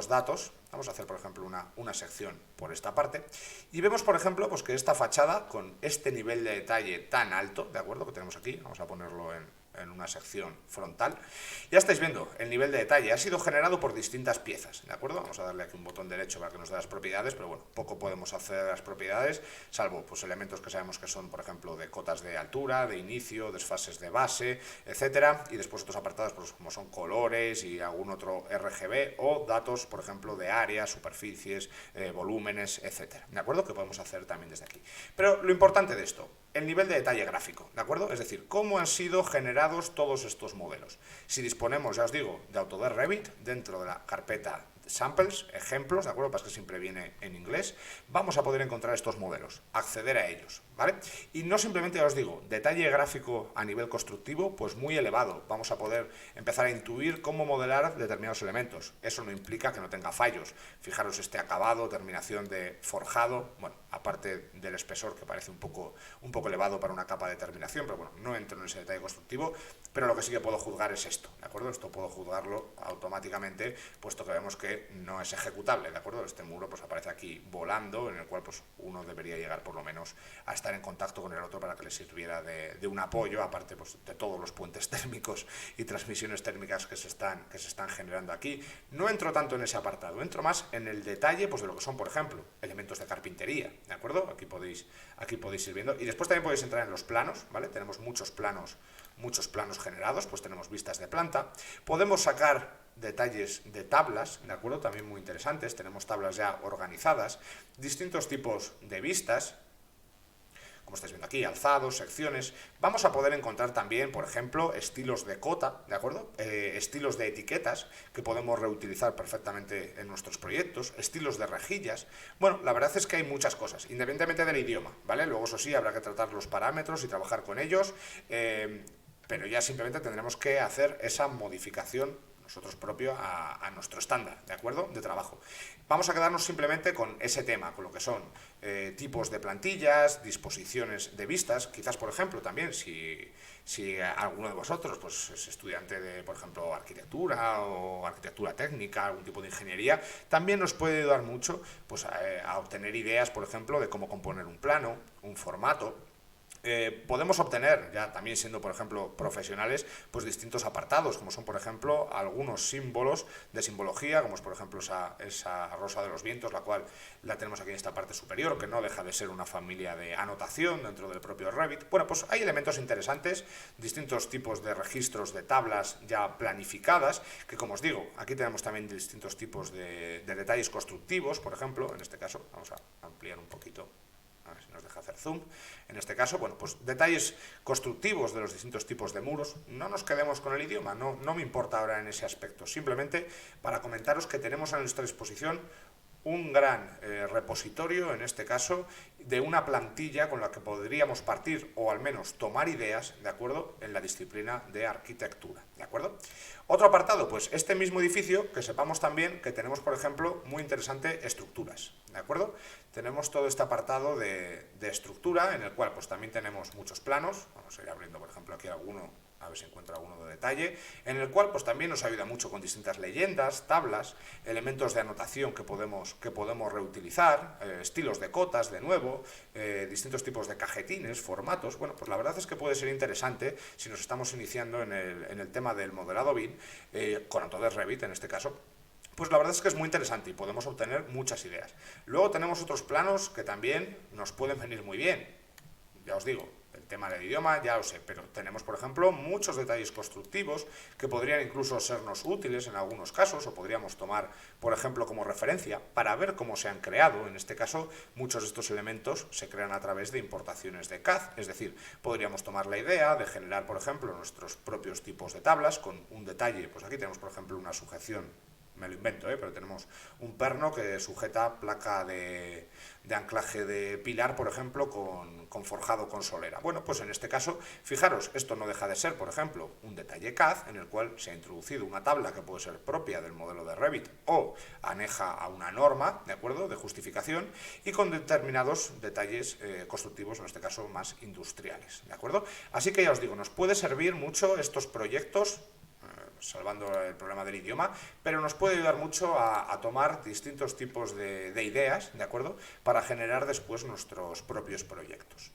A: datos. Vamos a hacer, por ejemplo, una sección por esta parte. Y vemos, por ejemplo, pues que esta fachada, con este nivel de detalle tan alto, ¿de acuerdo?, que tenemos aquí, vamos a ponerlo en en una sección frontal. Ya estáis viendo el nivel de detalle, ha sido generado por distintas piezas, ¿de acuerdo? Vamos a darle aquí un botón derecho para que nos dé las propiedades, pero bueno, poco podemos hacer de las propiedades, salvo pues elementos que sabemos que son, por ejemplo, de cotas de altura, de inicio, desfases de base, etcétera, y después otros apartados pues, como son colores y algún otro RGB o datos, por ejemplo, de áreas, superficies, volúmenes, etcétera, ¿de acuerdo? Que podemos hacer también desde aquí. Pero lo importante de esto, el nivel de detalle gráfico, ¿de acuerdo? Es decir, cómo han sido generados todos estos modelos. Si disponemos, ya os digo, de Autodesk Revit dentro de la carpeta samples, ejemplos, ¿de acuerdo? Pasa que siempre viene en inglés, vamos a poder encontrar estos modelos, acceder a ellos, ¿vale? Y no simplemente, ya os digo, detalle gráfico a nivel constructivo, pues muy elevado, vamos a poder empezar a intuir cómo modelar determinados elementos, eso no implica que no tenga fallos, fijaros este acabado, terminación de forjado, bueno, aparte del espesor que parece un poco elevado para una capa de terminación, pero bueno, no entro en ese detalle constructivo, pero lo que sí que puedo juzgar es esto, ¿de acuerdo? Esto puedo juzgarlo automáticamente, puesto que vemos que no es ejecutable, ¿de acuerdo? Este muro pues aparece aquí volando, en el cual pues uno debería llegar por lo menos a estar en contacto con el otro para que le sirviera de un apoyo, aparte pues de todos los puentes térmicos y transmisiones térmicas que se están generando aquí. No entro tanto en ese apartado, entro más en el detalle pues de lo que son, por ejemplo, elementos de carpintería, ¿de acuerdo? Aquí podéis ir viendo, y después también podéis entrar en los planos, ¿vale? Tenemos muchos planos generados, pues tenemos vistas de planta, podemos sacar detalles de tablas, ¿de acuerdo? También muy interesantes, tenemos tablas ya organizadas, distintos tipos de vistas, como estáis viendo aquí, alzados, secciones. Vamos a poder encontrar también, por ejemplo, estilos de cota, ¿de acuerdo? Estilos de etiquetas que podemos reutilizar perfectamente en nuestros proyectos, estilos de rejillas. Bueno, la verdad es que hay muchas cosas, independientemente del idioma, ¿vale? Luego, eso sí, habrá que tratar los parámetros y trabajar con ellos, pero ya simplemente tendremos que hacer esa modificación nosotros propio a nuestro estándar, ¿de acuerdo? De trabajo. Vamos a quedarnos simplemente con ese tema, con lo que son tipos de plantillas, disposiciones de vistas, quizás, por ejemplo, también si alguno de vosotros pues, es estudiante de, por ejemplo, arquitectura o arquitectura técnica, algún tipo de ingeniería, también nos puede ayudar mucho pues, a obtener ideas, por ejemplo, de cómo componer un plano, un formato. Podemos obtener, ya también siendo por ejemplo profesionales, pues distintos apartados, como son por ejemplo algunos símbolos de simbología, como es por ejemplo esa rosa de los vientos, la cual la tenemos aquí en esta parte superior, que no deja de ser una familia de anotación dentro del propio Revit. Bueno, pues hay elementos interesantes, distintos tipos de registros de tablas ya planificadas, que como os digo, aquí tenemos también distintos tipos de detalles constructivos, por ejemplo, en este caso, vamos a ampliar un poquito, a ver si nos deja hacer zoom. En este caso, bueno, pues detalles constructivos de los distintos tipos de muros. No nos quedemos con el idioma, no me importa ahora en ese aspecto. Simplemente para comentaros que tenemos a nuestra disposición un gran repositorio, en este caso, de una plantilla con la que podríamos partir o al menos tomar ideas, ¿de acuerdo?, en la disciplina de arquitectura, ¿de acuerdo? Otro apartado, pues este mismo edificio, que sepamos también que tenemos, por ejemplo, muy interesante, estructuras, ¿de acuerdo? Tenemos todo este apartado de estructura, en el cual pues también tenemos muchos planos, vamos a ir abriendo, por ejemplo, aquí alguno, a ver si encuentro alguno de detalle, en el cual pues también nos ayuda mucho con distintas leyendas, tablas, elementos de anotación que podemos reutilizar, estilos de cotas de nuevo, distintos tipos de cajetines, formatos. Bueno, pues la verdad es que puede ser interesante si nos estamos iniciando en el tema del modelado BIM, con Autodesk Revit en este caso. Pues la verdad es que es muy interesante y podemos obtener muchas ideas. Luego tenemos otros planos que también nos pueden venir muy bien, ya os digo. El tema del idioma ya lo sé, pero tenemos, por ejemplo, muchos detalles constructivos que podrían incluso sernos útiles en algunos casos, o podríamos tomar, por ejemplo, como referencia para ver cómo se han creado. En este caso, muchos de estos elementos se crean a través de importaciones de CAD, es decir, podríamos tomar la idea de generar, por ejemplo, nuestros propios tipos de tablas con un detalle. Pues aquí tenemos, por ejemplo, una sujeción, me lo invento, pero tenemos un perno que sujeta placa de anclaje de pilar, por ejemplo, con forjado con solera. Bueno, pues en este caso, fijaros, esto no deja de ser, por ejemplo, un detalle CAD en el cual se ha introducido una tabla que puede ser propia del modelo de Revit o aneja a una norma, ¿de acuerdo?, de justificación, y con determinados detalles constructivos, en este caso más industriales, ¿de acuerdo? Así que ya os digo, nos puede servir mucho estos proyectos, salvando el problema del idioma, pero nos puede ayudar mucho a tomar distintos tipos de ideas, ¿de acuerdo?, para generar después nuestros propios proyectos.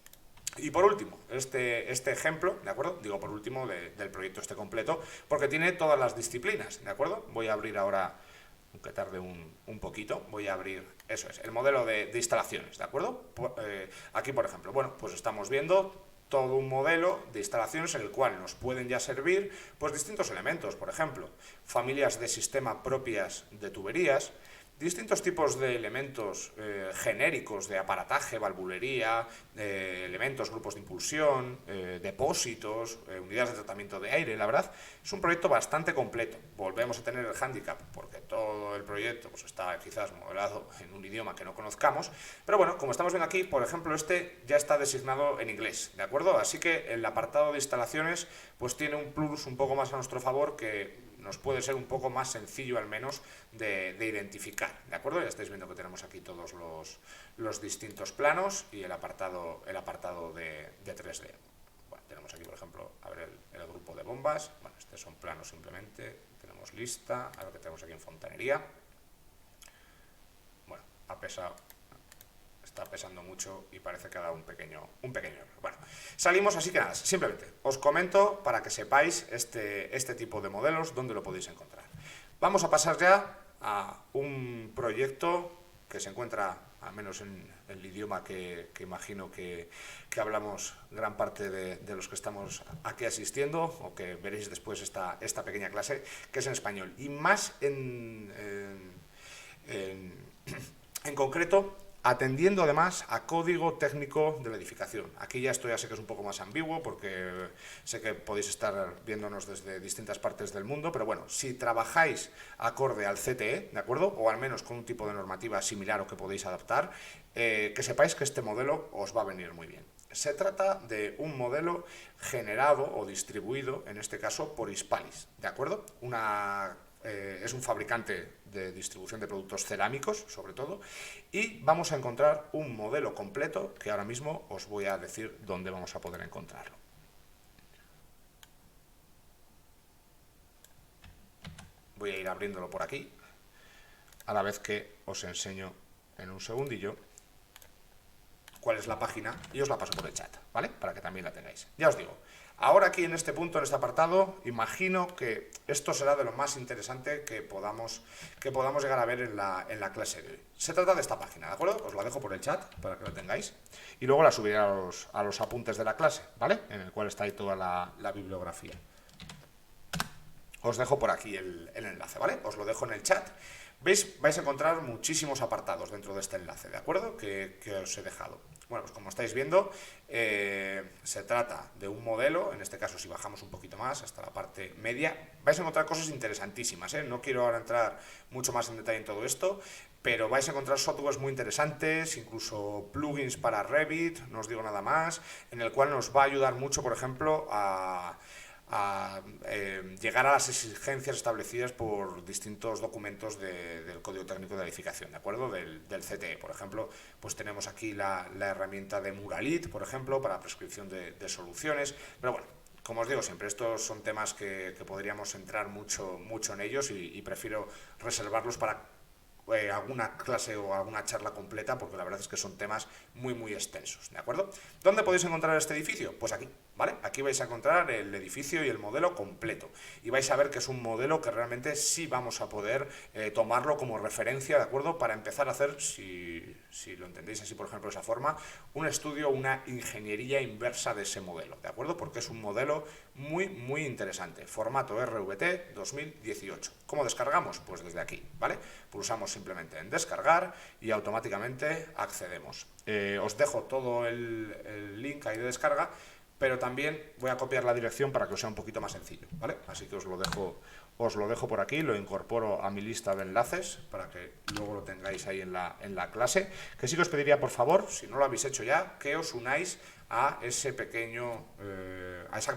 A: Y por último, este ejemplo, ¿de acuerdo? Digo por último del proyecto este completo, porque tiene todas las disciplinas, ¿de acuerdo? Voy a abrir ahora, aunque tarde un poquito, voy a abrir, eso es, el modelo de instalaciones, ¿de acuerdo? Aquí, por ejemplo, bueno, pues estamos viendo todo un modelo de instalaciones en el cual nos pueden ya servir pues distintos elementos, por ejemplo, familias de sistema propias de tuberías, distintos tipos de elementos genéricos de aparataje, valvulería, elementos, grupos de impulsión, depósitos, unidades de tratamiento de aire. La verdad, es un proyecto bastante completo. Volvemos a tener el hándicap porque todo el proyecto pues, está quizás modelado en un idioma que no conozcamos, pero bueno, como estamos viendo aquí, por ejemplo, este ya está designado en inglés, ¿de acuerdo? Así que el apartado de instalaciones pues tiene un plus un poco más a nuestro favor que nos puede ser un poco más sencillo al menos de identificar, ¿de acuerdo? Ya estáis viendo que tenemos aquí todos los distintos planos y el apartado de 3D. Bueno, tenemos aquí, por ejemplo, a ver el grupo de bombas. Bueno, estos son planos simplemente. Tenemos lista, a lo que tenemos aquí en fontanería. Bueno, está pesando mucho y parece que ha dado un pequeño error. Bueno, salimos, así que nada, simplemente os comento para que sepáis este tipo de modelos, dónde lo podéis encontrar. Vamos a pasar ya a un proyecto que se encuentra, al menos en el idioma que imagino que hablamos gran parte de los que estamos aquí asistiendo, o que veréis después esta pequeña clase, que es en español. Y más en concreto, atendiendo además a código técnico de la edificación. Aquí ya esto ya sé que es un poco más ambiguo porque sé que podéis estar viéndonos desde distintas partes del mundo, pero bueno, si trabajáis acorde al CTE, ¿de acuerdo? O al menos con un tipo de normativa similar o que podéis adaptar, que sepáis que este modelo os va a venir muy bien. Se trata de un modelo generado o distribuido, en este caso, por Hispalis, ¿de acuerdo? Es un fabricante de distribución de productos cerámicos, sobre todo, y vamos a encontrar un modelo completo que ahora mismo os voy a decir dónde vamos a poder encontrarlo. Voy a ir abriéndolo por aquí, a la vez que os enseño en un segundillo cuál es la página y os la paso por el chat, ¿vale? Para que también la tengáis. Ya os digo, ahora aquí en este punto, en este apartado, imagino que esto será de lo más interesante que podamos llegar a ver en la clase de hoy. Se trata de esta página, ¿de acuerdo? Os la dejo por el chat para que lo tengáis y luego la subiré a los apuntes de la clase, ¿vale? En el cual está ahí toda la bibliografía. Os dejo por aquí el enlace, ¿vale? Os lo dejo en el chat. ¿Veis? Vais a encontrar muchísimos apartados dentro de este enlace, ¿de acuerdo? Que os he dejado. Bueno, pues como estáis viendo, se trata de un modelo, en este caso si bajamos un poquito más hasta la parte media, vais a encontrar cosas interesantísimas, ¿eh? No quiero ahora entrar mucho más en detalle en todo esto, pero vais a encontrar softwares muy interesantes, incluso plugins para Revit, no os digo nada más, en el cual nos va a ayudar mucho, por ejemplo, a llegar a las exigencias establecidas por distintos documentos del Código Técnico de la Edificación, ¿de acuerdo? Del CTE, por ejemplo, pues tenemos aquí la herramienta de Muralit, por ejemplo, para prescripción de soluciones, pero bueno, como os digo siempre, estos son temas que podríamos entrar mucho en ellos y prefiero reservarlos para alguna clase o alguna charla completa, porque la verdad es que son temas muy extensos, ¿de acuerdo? ¿Dónde podéis encontrar este edificio? Pues aquí, ¿vale? Aquí vais a encontrar el edificio y el modelo completo, y vais a ver que es un modelo que realmente sí vamos a poder tomarlo como referencia, ¿de acuerdo? Para empezar a hacer, si lo entendéis así, por ejemplo, de esa forma, un estudio, una ingeniería inversa de ese modelo, ¿de acuerdo? Porque es un modelo muy interesante, formato RVT 2018. ¿Cómo descargamos? Pues desde aquí, ¿vale? Pulsamos simplemente en descargar y automáticamente accedemos. Os dejo todo el link ahí de descarga, pero también voy a copiar la dirección para que os sea un poquito más sencillo, ¿vale? Así que os lo dejo por aquí, lo incorporo a mi lista de enlaces para que luego lo tengáis ahí en la clase. Que sí que os pediría, por favor, si no lo habéis hecho ya, que os unáis a esa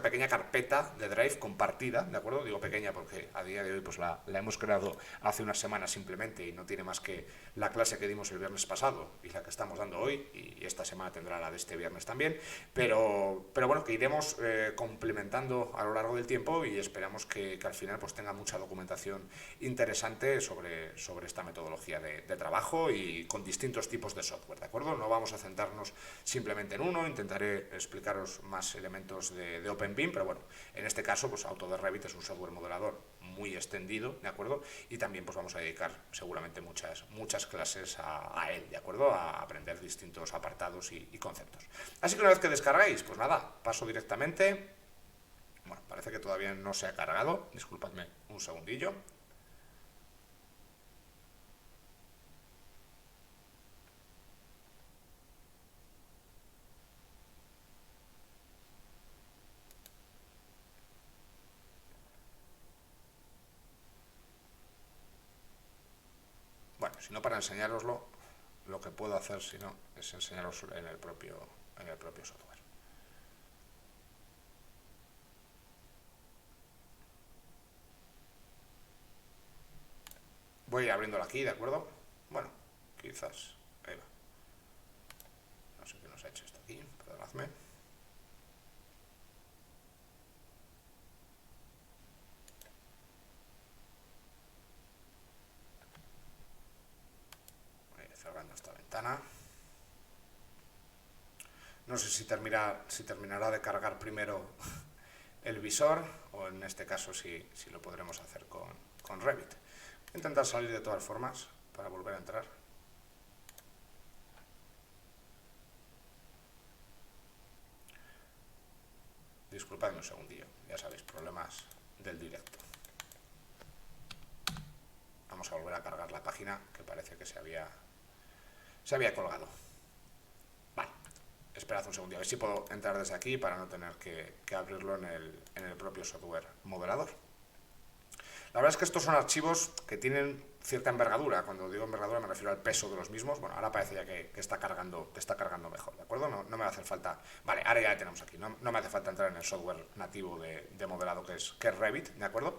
A: pequeña carpeta de Drive compartida, ¿de acuerdo? Digo pequeña porque a día de hoy pues la hemos creado hace unas semanas simplemente y no tiene más que la clase que dimos el viernes pasado y la que estamos dando hoy, y esta semana tendrá la de este viernes también, pero bueno, que iremos complementando a lo largo del tiempo y esperamos que al final pues tenga mucha documentación interesante sobre esta metodología de trabajo y con distintos tipos de software, ¿de acuerdo? No vamos a centrarnos simplemente en uno, intentaremos intentaré explicaros más elementos de OpenBIM, pero bueno, en este caso, pues Autodesk Revit es un software modelador muy extendido, ¿de acuerdo? Y también pues vamos a dedicar seguramente muchas clases a él, ¿de acuerdo? A aprender distintos apartados y conceptos. Así que una vez que descargáis, pues nada, paso directamente. Bueno, parece que todavía no se ha cargado, disculpadme un segundillo. Bueno, si no, para enseñároslo, lo que puedo hacer, si no, es enseñaros en el propio software. Voy abriéndolo aquí, ¿de acuerdo? Bueno, quizás. Ahí va. No sé qué nos ha hecho esto aquí, perdonadme. Voy cerrando esta ventana. No sé si terminará de cargar primero el visor o en este caso si lo podremos hacer con Revit. Voy a intentar salir de todas formas para volver a entrar. Disculpadme un segundillo, ya sabéis, problemas del directo. Vamos a volver a cargar la página que parece que se había colgado. Vale, esperad un segundo, a ver si puedo entrar desde aquí para no tener que abrirlo en el propio software modelador. La verdad es que estos son archivos que tienen cierta envergadura. Cuando digo envergadura me refiero al peso de los mismos. Bueno, ahora parece ya que está cargando mejor, ¿de acuerdo? No me va a hacer falta... Vale, ahora ya la tenemos aquí. No me hace falta entrar en el software nativo de modelado que es Revit, ¿de acuerdo?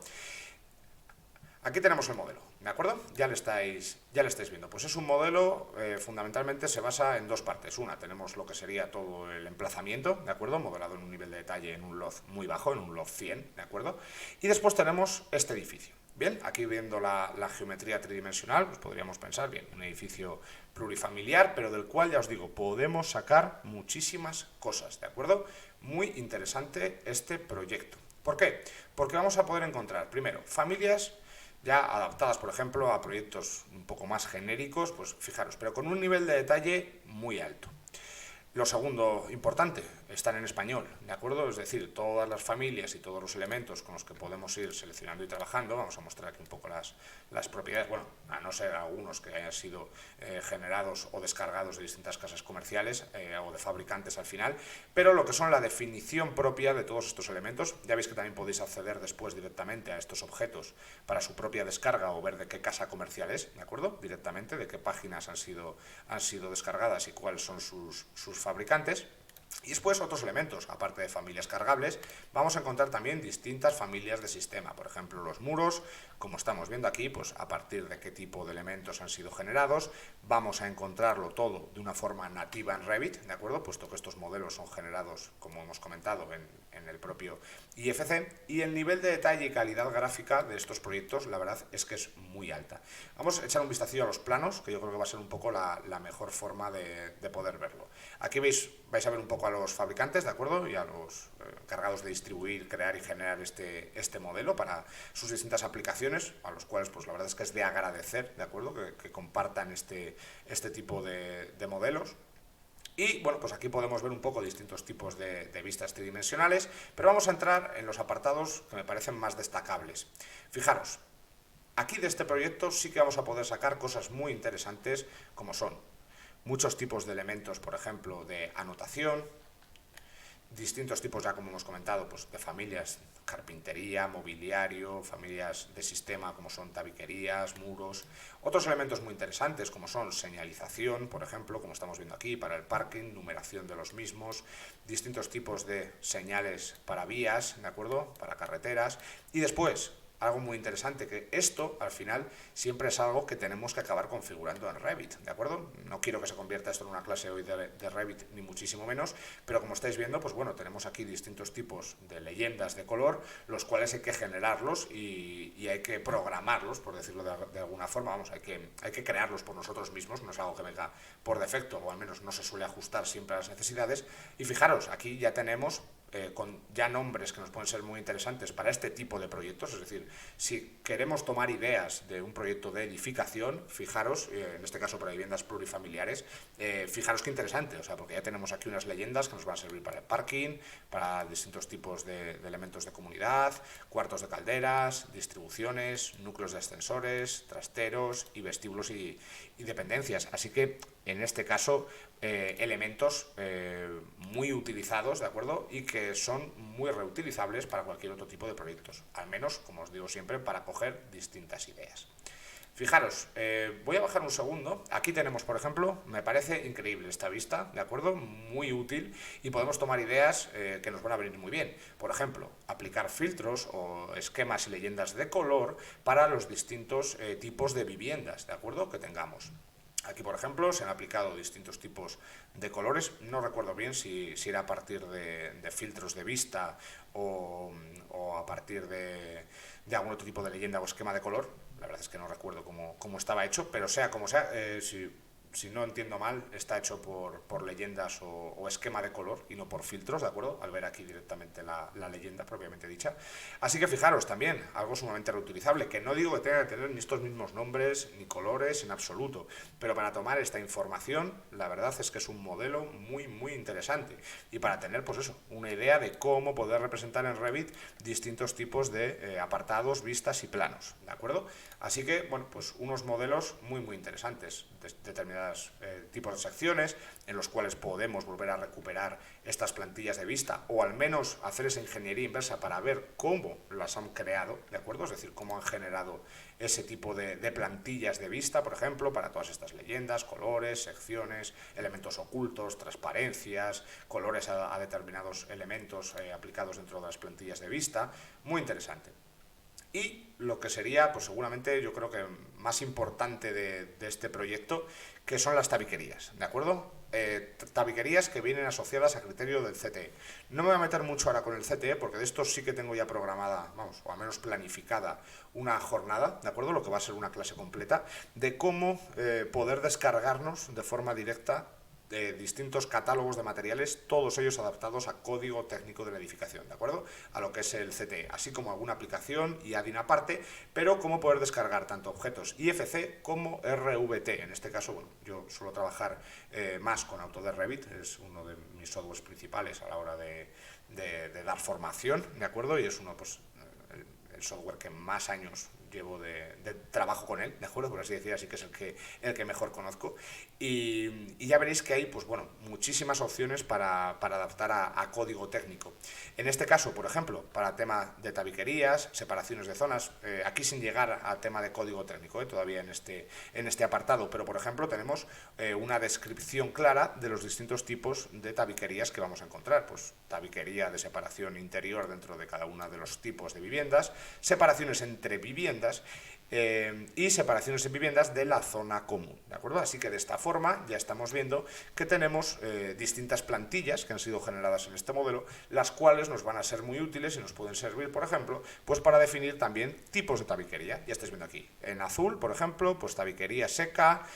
A: Aquí tenemos el modelo, ¿de acuerdo? Ya lo estáis viendo. Pues es un modelo, fundamentalmente se basa en dos partes. Una, tenemos lo que sería todo el emplazamiento, ¿de acuerdo? Modelado en un nivel de detalle en un loft muy bajo, en un loft 100, ¿de acuerdo? Y después tenemos este edificio. Bien, aquí viendo la geometría tridimensional, pues podríamos pensar, bien, un edificio plurifamiliar, pero del cual, ya os digo, podemos sacar muchísimas cosas, ¿de acuerdo? Muy interesante este proyecto. ¿Por qué? Porque vamos a poder encontrar, primero, familias ya adaptadas, por ejemplo, a proyectos un poco más genéricos, pues fijaros, pero con un nivel de detalle muy alto. Lo segundo importante, están en español, ¿de acuerdo? Es decir, todas las familias y todos los elementos con los que podemos ir seleccionando y trabajando, vamos a mostrar aquí un poco las propiedades, bueno, a no ser algunos que hayan sido generados o descargados de distintas casas comerciales o de fabricantes al final, pero lo que son la definición propia de todos estos elementos, ya veis que también podéis acceder después directamente a estos objetos para su propia descarga o ver de qué casa comercial es, ¿de acuerdo? Directamente, de qué páginas han sido descargadas y cuáles son sus fabricantes. Y después otros elementos, aparte de familias cargables, vamos a encontrar también distintas familias de sistema, por ejemplo los muros, como estamos viendo aquí, pues a partir de qué tipo de elementos han sido generados, vamos a encontrarlo todo de una forma nativa en Revit, ¿de acuerdo? Puesto que estos modelos son generados, como hemos comentado, en el propio IFC, y el nivel de detalle y calidad gráfica de estos proyectos, la verdad es que es muy alta. Vamos a echar un vistacillo a los planos, que yo creo que va a ser un poco la mejor forma de poder verlo. Aquí vais a ver un poco a los fabricantes, ¿de acuerdo? Y a los encargados de distribuir, crear y generar este modelo para sus distintas aplicaciones, a los cuales pues la verdad es que es de agradecer, ¿de acuerdo? Que compartan este tipo de modelos. Y bueno, pues aquí podemos ver un poco distintos tipos de vistas tridimensionales, pero vamos a entrar en los apartados que me parecen más destacables. Fijaros, aquí de este proyecto sí que vamos a poder sacar cosas muy interesantes como son muchos tipos de elementos, por ejemplo, de anotación, distintos tipos, ya como hemos comentado, pues de familias, carpintería, mobiliario, familias de sistema como son tabiquerías, muros, otros elementos muy interesantes como son señalización, por ejemplo, como estamos viendo aquí, para el parking, numeración de los mismos, distintos tipos de señales para vías, ¿de acuerdo?, para carreteras, y después algo muy interesante, que esto al final siempre es algo que tenemos que acabar configurando en Revit, ¿de acuerdo? No quiero que se convierta esto en una clase hoy de Revit, ni muchísimo menos, pero como estáis viendo, pues bueno, tenemos aquí distintos tipos de leyendas de color, los cuales hay que generarlos y hay que programarlos, por decirlo de alguna forma, vamos, hay que crearlos por nosotros mismos, no es algo que venga por defecto, o al menos no se suele ajustar siempre a las necesidades, y fijaros, aquí ya tenemos con ya nombres que nos pueden ser muy interesantes para este tipo de proyectos, es decir, si queremos tomar ideas de un proyecto de edificación, fijaros, en este caso para viviendas plurifamiliares, fijaros qué interesante, o sea, porque ya tenemos aquí unas leyendas que nos van a servir para el parking, para distintos tipos de elementos de comunidad, cuartos de calderas, distribuciones, núcleos de ascensores, trasteros y vestíbulos y dependencias, así que en este caso elementos muy utilizados, ¿de acuerdo? Y que son muy reutilizables para cualquier otro tipo de proyectos, al menos, como os digo siempre, para coger distintas ideas. Fijaros, voy a bajar un segundo, aquí tenemos, por ejemplo, me parece increíble esta vista, ¿de acuerdo? Muy útil y podemos tomar ideas que nos van a venir muy bien. Por ejemplo, aplicar filtros o esquemas y leyendas de color para los distintos tipos de viviendas, ¿de acuerdo? Que tengamos. Aquí, por ejemplo, se han aplicado distintos tipos de colores. No recuerdo bien si era a partir de filtros de vista o a partir de algún otro tipo de leyenda o esquema de color. La verdad es que no recuerdo cómo estaba hecho, pero sea como sea, si no entiendo mal, está hecho por leyendas o esquema de color y no por filtros, ¿de acuerdo? Al ver aquí directamente la leyenda propiamente dicha. Así que fijaros también, algo sumamente reutilizable, que no digo que tenga que tener ni estos mismos nombres ni colores en absoluto, pero para tomar esta información, la verdad es que es un modelo muy, muy interesante. Y para tener, pues eso, una idea de cómo poder representar en Revit distintos tipos de apartados, vistas y planos, ¿de acuerdo? Así que, bueno, pues unos modelos muy, muy interesantes, determinados tipos de secciones en los cuales podemos volver a recuperar estas plantillas de vista o al menos hacer esa ingeniería inversa para ver cómo las han creado, ¿de acuerdo? Es decir, cómo han generado ese tipo de plantillas de vista, por ejemplo, para todas estas leyendas, colores, secciones, elementos ocultos, transparencias, colores a determinados elementos aplicados dentro de las plantillas de vista. Muy interesante. Y lo que sería, pues seguramente, yo creo que más importante de este proyecto, que son las tabiquerías, ¿de acuerdo? Tabiquerías que vienen asociadas a criterio del CTE. No me voy a meter mucho ahora con el CTE, porque de esto sí que tengo ya programada, vamos, o al menos planificada, una jornada, ¿de acuerdo? Lo que va a ser una clase completa, de cómo poder descargarnos de forma directa de distintos catálogos de materiales, todos ellos adaptados a código técnico de la edificación, ¿de acuerdo? A lo que es el CTE, así como alguna aplicación y ADIN aparte, pero cómo poder descargar tanto objetos IFC como RVT. En este caso, bueno, yo suelo trabajar más con Autodesk Revit, es uno de mis softwares principales a la hora de dar formación, ¿de acuerdo? Y es uno, pues, el software que más años llevo de trabajo con él, ¿de acuerdo? Por así decir, así que es el que mejor conozco. Y ya veréis que hay, pues bueno, muchísimas opciones para adaptar a código técnico. En este caso, por ejemplo, para tema de tabiquerías, separaciones de zonas, aquí sin llegar al tema de código técnico, todavía en este apartado, pero por ejemplo tenemos una descripción clara de los distintos tipos de tabiquerías que vamos a encontrar. Pues tabiquería de separación interior dentro de cada uno de los tipos de viviendas, separaciones entre viviendas, y separaciones en viviendas de la zona común, ¿de acuerdo? Así que de esta forma ya estamos viendo que tenemos distintas plantillas que han sido generadas en este modelo, las cuales nos van a ser muy útiles y nos pueden servir, por ejemplo, pues para definir también tipos de tabiquería. Ya estáis viendo aquí, en azul, por ejemplo, pues tabiquería seca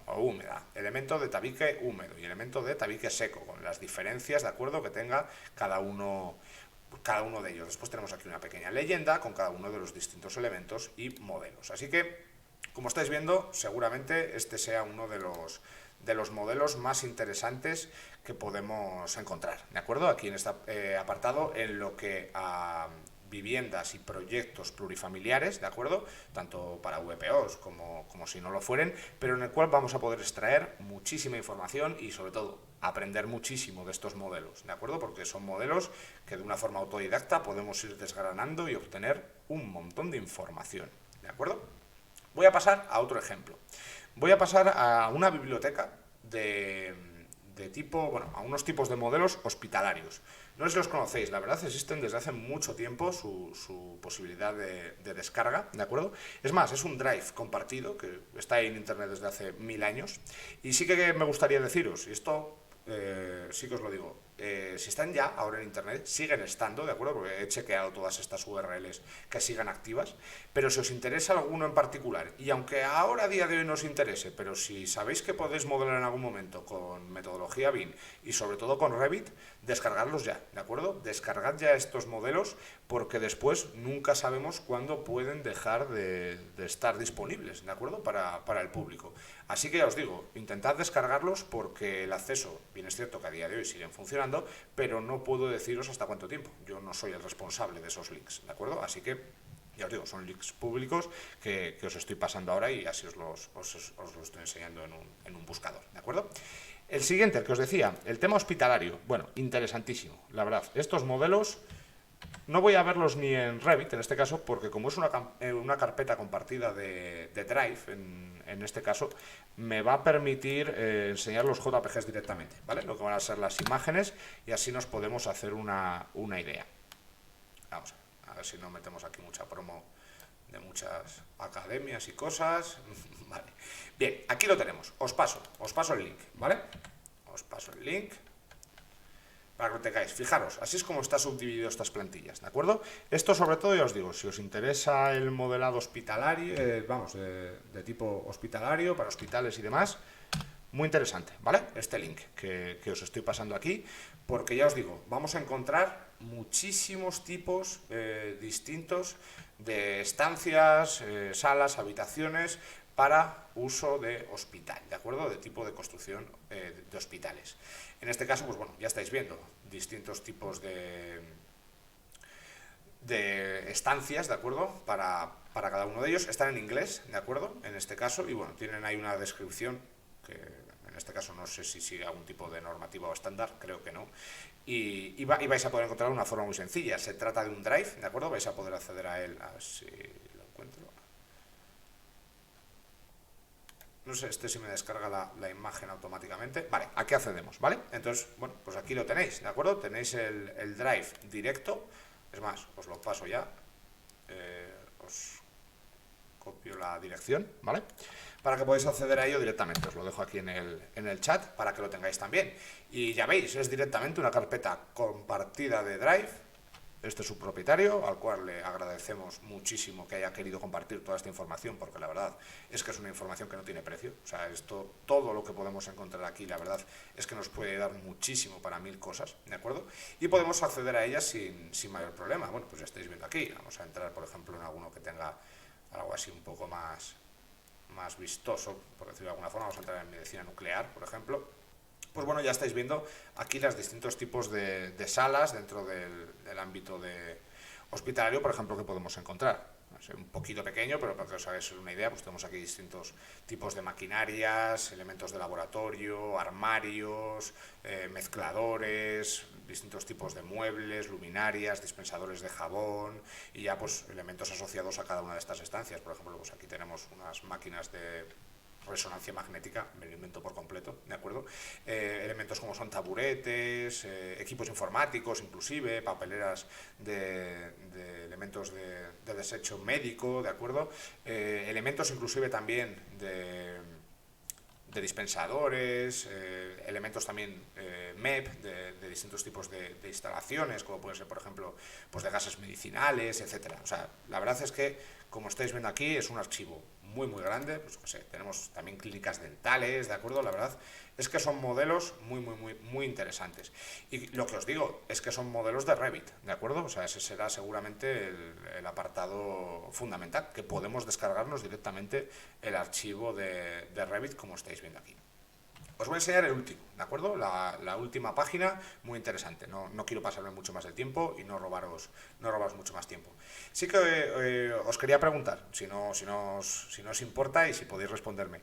A: o húmeda, elemento de tabique húmedo y elemento de tabique seco, con las diferencias, ¿de acuerdo?, que tenga cada uno de ellos. Después tenemos aquí una pequeña leyenda con cada uno de los distintos elementos y modelos. Así que, como estáis viendo, seguramente este sea uno de los modelos más interesantes que podemos encontrar, ¿de acuerdo? Aquí en este apartado, en lo que a viviendas y proyectos plurifamiliares, ¿de acuerdo? Tanto para VPOs como si no lo fueren, pero en el cual vamos a poder extraer muchísima información y, sobre todo, aprender muchísimo de estos modelos, ¿de acuerdo? Porque son modelos que de una forma autodidacta podemos ir desgranando y obtener un montón de información, ¿de acuerdo? Voy a pasar a otro ejemplo. Voy a pasar a una biblioteca de de tipo, bueno, a unos tipos de modelos hospitalarios. No sé si los conocéis, la verdad existen desde hace mucho tiempo su posibilidad de descarga, ¿de acuerdo? Es más, es un drive compartido que está ahí en internet desde hace 1000 años y sí que me gustaría deciros, y esto sí que os lo digo, si están ya ahora en internet, siguen estando, ¿de acuerdo? Porque he chequeado todas estas URLs que sigan activas, pero si os interesa alguno en particular, y aunque ahora a día de hoy no os interese, pero si sabéis que podéis modelar en algún momento con metodología BIM y sobre todo con Revit, descargadlos ya, ¿de acuerdo? Descargad ya estos modelos porque después nunca sabemos cuándo pueden dejar de estar disponibles, ¿de acuerdo? Para el público. Así que ya os digo, intentad descargarlos porque el acceso, bien es cierto que a día de hoy siguen funcionando, pero no puedo deciros hasta cuánto tiempo. Yo no soy el responsable de esos links, ¿de acuerdo? Así que, ya os digo, son links públicos que os estoy pasando ahora y así os los estoy enseñando en un buscador, ¿de acuerdo? El siguiente, el que os decía, el tema hospitalario. Bueno, interesantísimo, la verdad. Estos modelos no voy a verlos ni en Revit, en este caso, porque como es una carpeta compartida de Drive, en este caso, me va a permitir enseñar los JPGs directamente, ¿vale? Lo que van a ser las imágenes y así nos podemos hacer una idea. Vamos a ver si no metemos aquí mucha promo de muchas academias y cosas. Vale. Bien, aquí lo tenemos. Os paso el link, ¿vale? Os paso el link para que lo tengáis. Fijaros, así es como está subdividido estas plantillas, ¿de acuerdo? Esto sobre todo, ya os digo, si os interesa el modelado hospitalario, de tipo hospitalario, para hospitales y demás, muy interesante, ¿vale? Este link que os estoy pasando aquí, porque ya os digo, vamos a encontrar muchísimos tipos distintos de estancias, salas, habitaciones para uso de hospital, ¿de acuerdo? De tipo de construcción de hospitales. En este caso, pues bueno, ya estáis viendo distintos tipos de estancias, ¿de acuerdo? Para cada uno de ellos. Están en inglés, ¿de acuerdo? En este caso, y bueno, tienen ahí una descripción que en este caso no sé si sigue algún tipo de normativa o estándar, creo que no. Y vais a poder encontrar una forma muy sencilla. Se trata de un drive, ¿de acuerdo? Vais a poder acceder a él, así lo encuentro. No sé si me descarga la imagen automáticamente. Vale, aquí accedemos, ¿vale? Entonces, bueno, pues aquí lo tenéis, ¿de acuerdo? Tenéis el drive directo. Es más, os lo paso ya. Os copio la dirección, ¿vale? Para que podáis acceder a ello directamente. Os lo dejo aquí en el chat para que lo tengáis también. Y ya veis, es directamente una carpeta compartida de Drive. Este es su propietario, al cual le agradecemos muchísimo que haya querido compartir toda esta información, porque la verdad es que es una información que no tiene precio. O sea, todo lo que podemos encontrar aquí, la verdad es que nos puede dar muchísimo para 1000 cosas, ¿de acuerdo? Y podemos acceder a ellas sin mayor problema. Bueno, pues ya estáis viendo aquí. Vamos a entrar, por ejemplo, en alguno que tenga algo así un poco más vistoso, por decirlo de alguna forma. Vamos a entrar en medicina nuclear, por ejemplo. Pues bueno, ya estáis viendo aquí los distintos tipos de salas dentro del ámbito hospitalario, por ejemplo, que podemos encontrar. Es un poquito pequeño, pero para que os hagáis una idea, pues tenemos aquí distintos tipos de maquinarias, elementos de laboratorio, armarios, mezcladores, distintos tipos de muebles, luminarias, dispensadores de jabón y ya pues elementos asociados a cada una de estas estancias. Por ejemplo, pues aquí tenemos unas máquinas de resonancia magnética, me lo invento por completo, ¿de acuerdo? Elementos como son taburetes, equipos informáticos inclusive, papeleras de elementos de desecho médico, ¿de acuerdo? Elementos inclusive también de dispensadores, elementos también MEP de distintos tipos de instalaciones, como pueden ser, por ejemplo, pues de gases medicinales, etcétera. O sea, la verdad es que, como estáis viendo aquí, es un archivo muy grande, pues no sé, tenemos también clínicas dentales, ¿de acuerdo? La verdad es que son modelos muy interesantes. Y lo que os digo es que son modelos de Revit, ¿de acuerdo? O sea, ese será seguramente el apartado fundamental, que podemos descargarnos directamente el archivo de Revit, como estáis viendo aquí. Os voy a enseñar el último, ¿de acuerdo? La última página, muy interesante. No quiero pasarme mucho más del tiempo y no robaros mucho más tiempo. Sí que os quería preguntar, si no os importa y si podéis responderme,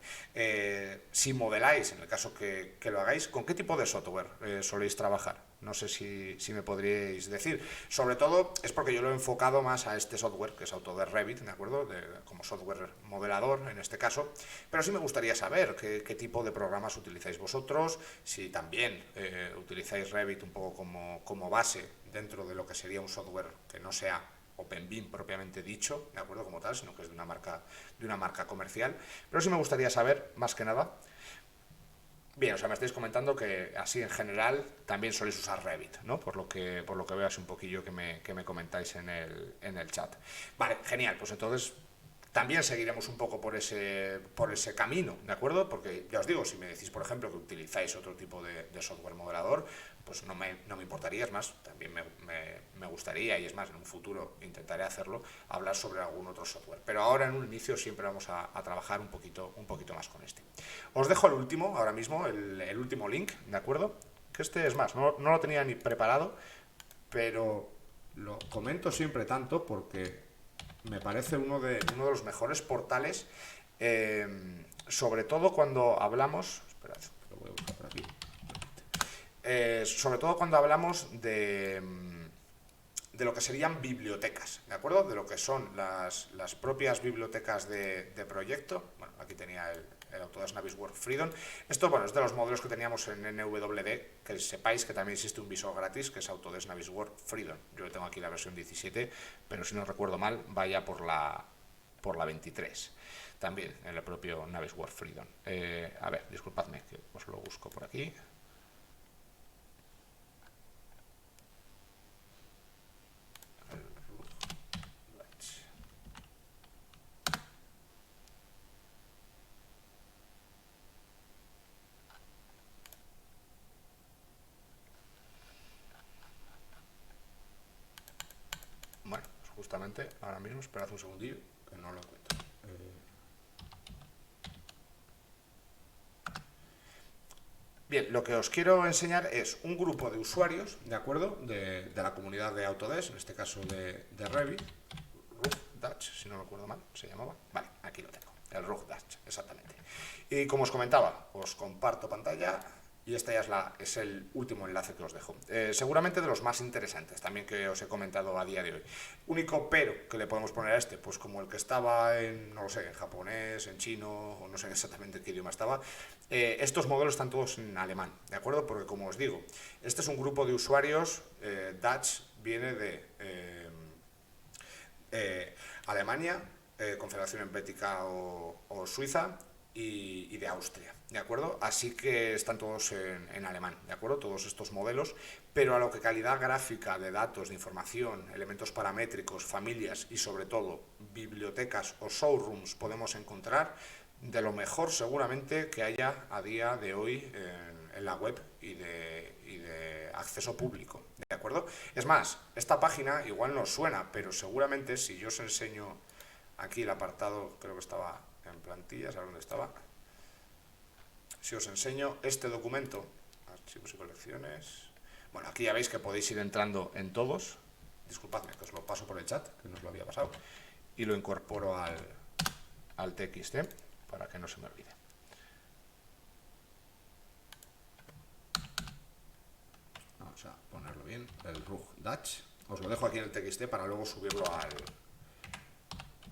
A: si modeláis, en el caso que lo hagáis, ¿con qué tipo de software soléis trabajar? No sé si me podríais decir. Sobre todo es porque yo lo he enfocado más a este software, que es Autodesk Revit, ¿de acuerdo? Como software modelador en este caso. Pero sí me gustaría saber qué tipo de programas utilizáis vosotros, si también utilizáis Revit un poco como base dentro de lo que sería un software que no sea OpenBIM propiamente dicho, ¿de acuerdo? Como tal, sino que es de una marca comercial. Pero sí me gustaría saber, más que nada, bien, o sea, me estáis comentando que así en general también soléis usar Revit, ¿no? Por lo que veo así un poquillo que me comentáis en el chat. Vale, genial, pues entonces también seguiremos un poco por ese camino, ¿de acuerdo? Porque ya os digo, si me decís, por ejemplo, que utilizáis otro tipo de software modelador, pues no me importaría, es más, también me gustaría, y es más, en un futuro intentaré hacerlo, hablar sobre algún otro software. Pero ahora en un inicio siempre vamos a trabajar un poquito más con este. Os dejo el último, ahora mismo, el último link, ¿de acuerdo? Que este es más, no lo tenía ni preparado, pero lo comento siempre tanto porque me parece uno de los mejores portales, sobre todo cuando hablamos, esperad, lo voy a buscar por aquí, sobre todo cuando hablamos de lo que serían bibliotecas, ¿de acuerdo? De lo que son las propias bibliotecas de proyecto. Bueno, aquí tenía el Autodesk Navisworks Freedom. Esto, bueno, es de los modelos que teníamos en NWD, que sepáis que también existe un visor gratis, que es Autodesk Navisworks Freedom. Yo tengo aquí la versión 17, pero si no recuerdo mal, vaya por la 23. También en el propio Navisworks Freedom. A ver, disculpadme, que os lo busco por aquí. Bueno, pues justamente ahora mismo, esperad un segundillo, que no lo encuentro. Bien, lo que os quiero enseñar es un grupo de usuarios, ¿de acuerdo? De la comunidad de Autodesk, en este caso de Revit, Roof Dutch, si no recuerdo mal, se llamaba. Vale, aquí lo tengo, el Roof Dutch, exactamente. Y como os comentaba, os comparto pantalla. Y este ya es el último enlace que os dejo. Seguramente de los más interesantes también que os he comentado a día de hoy. Único pero que le podemos poner a este, pues como el que estaba no lo sé, en japonés, en chino, o no sé exactamente qué idioma estaba, estos modelos están todos en alemán, ¿de acuerdo? Porque como os digo, este es un grupo de usuarios, Dutch viene de Alemania, Confederación Helvética o Suiza, y de Austria, ¿de acuerdo? Así que están todos en alemán, ¿de acuerdo? Todos estos modelos, pero a lo que calidad gráfica de datos, de información, elementos paramétricos, familias y sobre todo bibliotecas o showrooms podemos encontrar, de lo mejor seguramente que haya a día de hoy en la web y de acceso público, ¿de acuerdo? Es más, esta página igual no suena, pero seguramente si yo os enseño aquí el apartado, creo que estaba en plantillas, a ver dónde estaba. Si os enseño este documento, archivos y colecciones. Bueno, aquí ya veis que podéis ir entrando en todos. Disculpadme, que os lo paso por el chat, que no os lo había pasado. Y lo incorporo al TXT para que no se me olvide. Vamos a ponerlo bien, el Rug Dutch. Os lo dejo aquí en el TXT para luego subirlo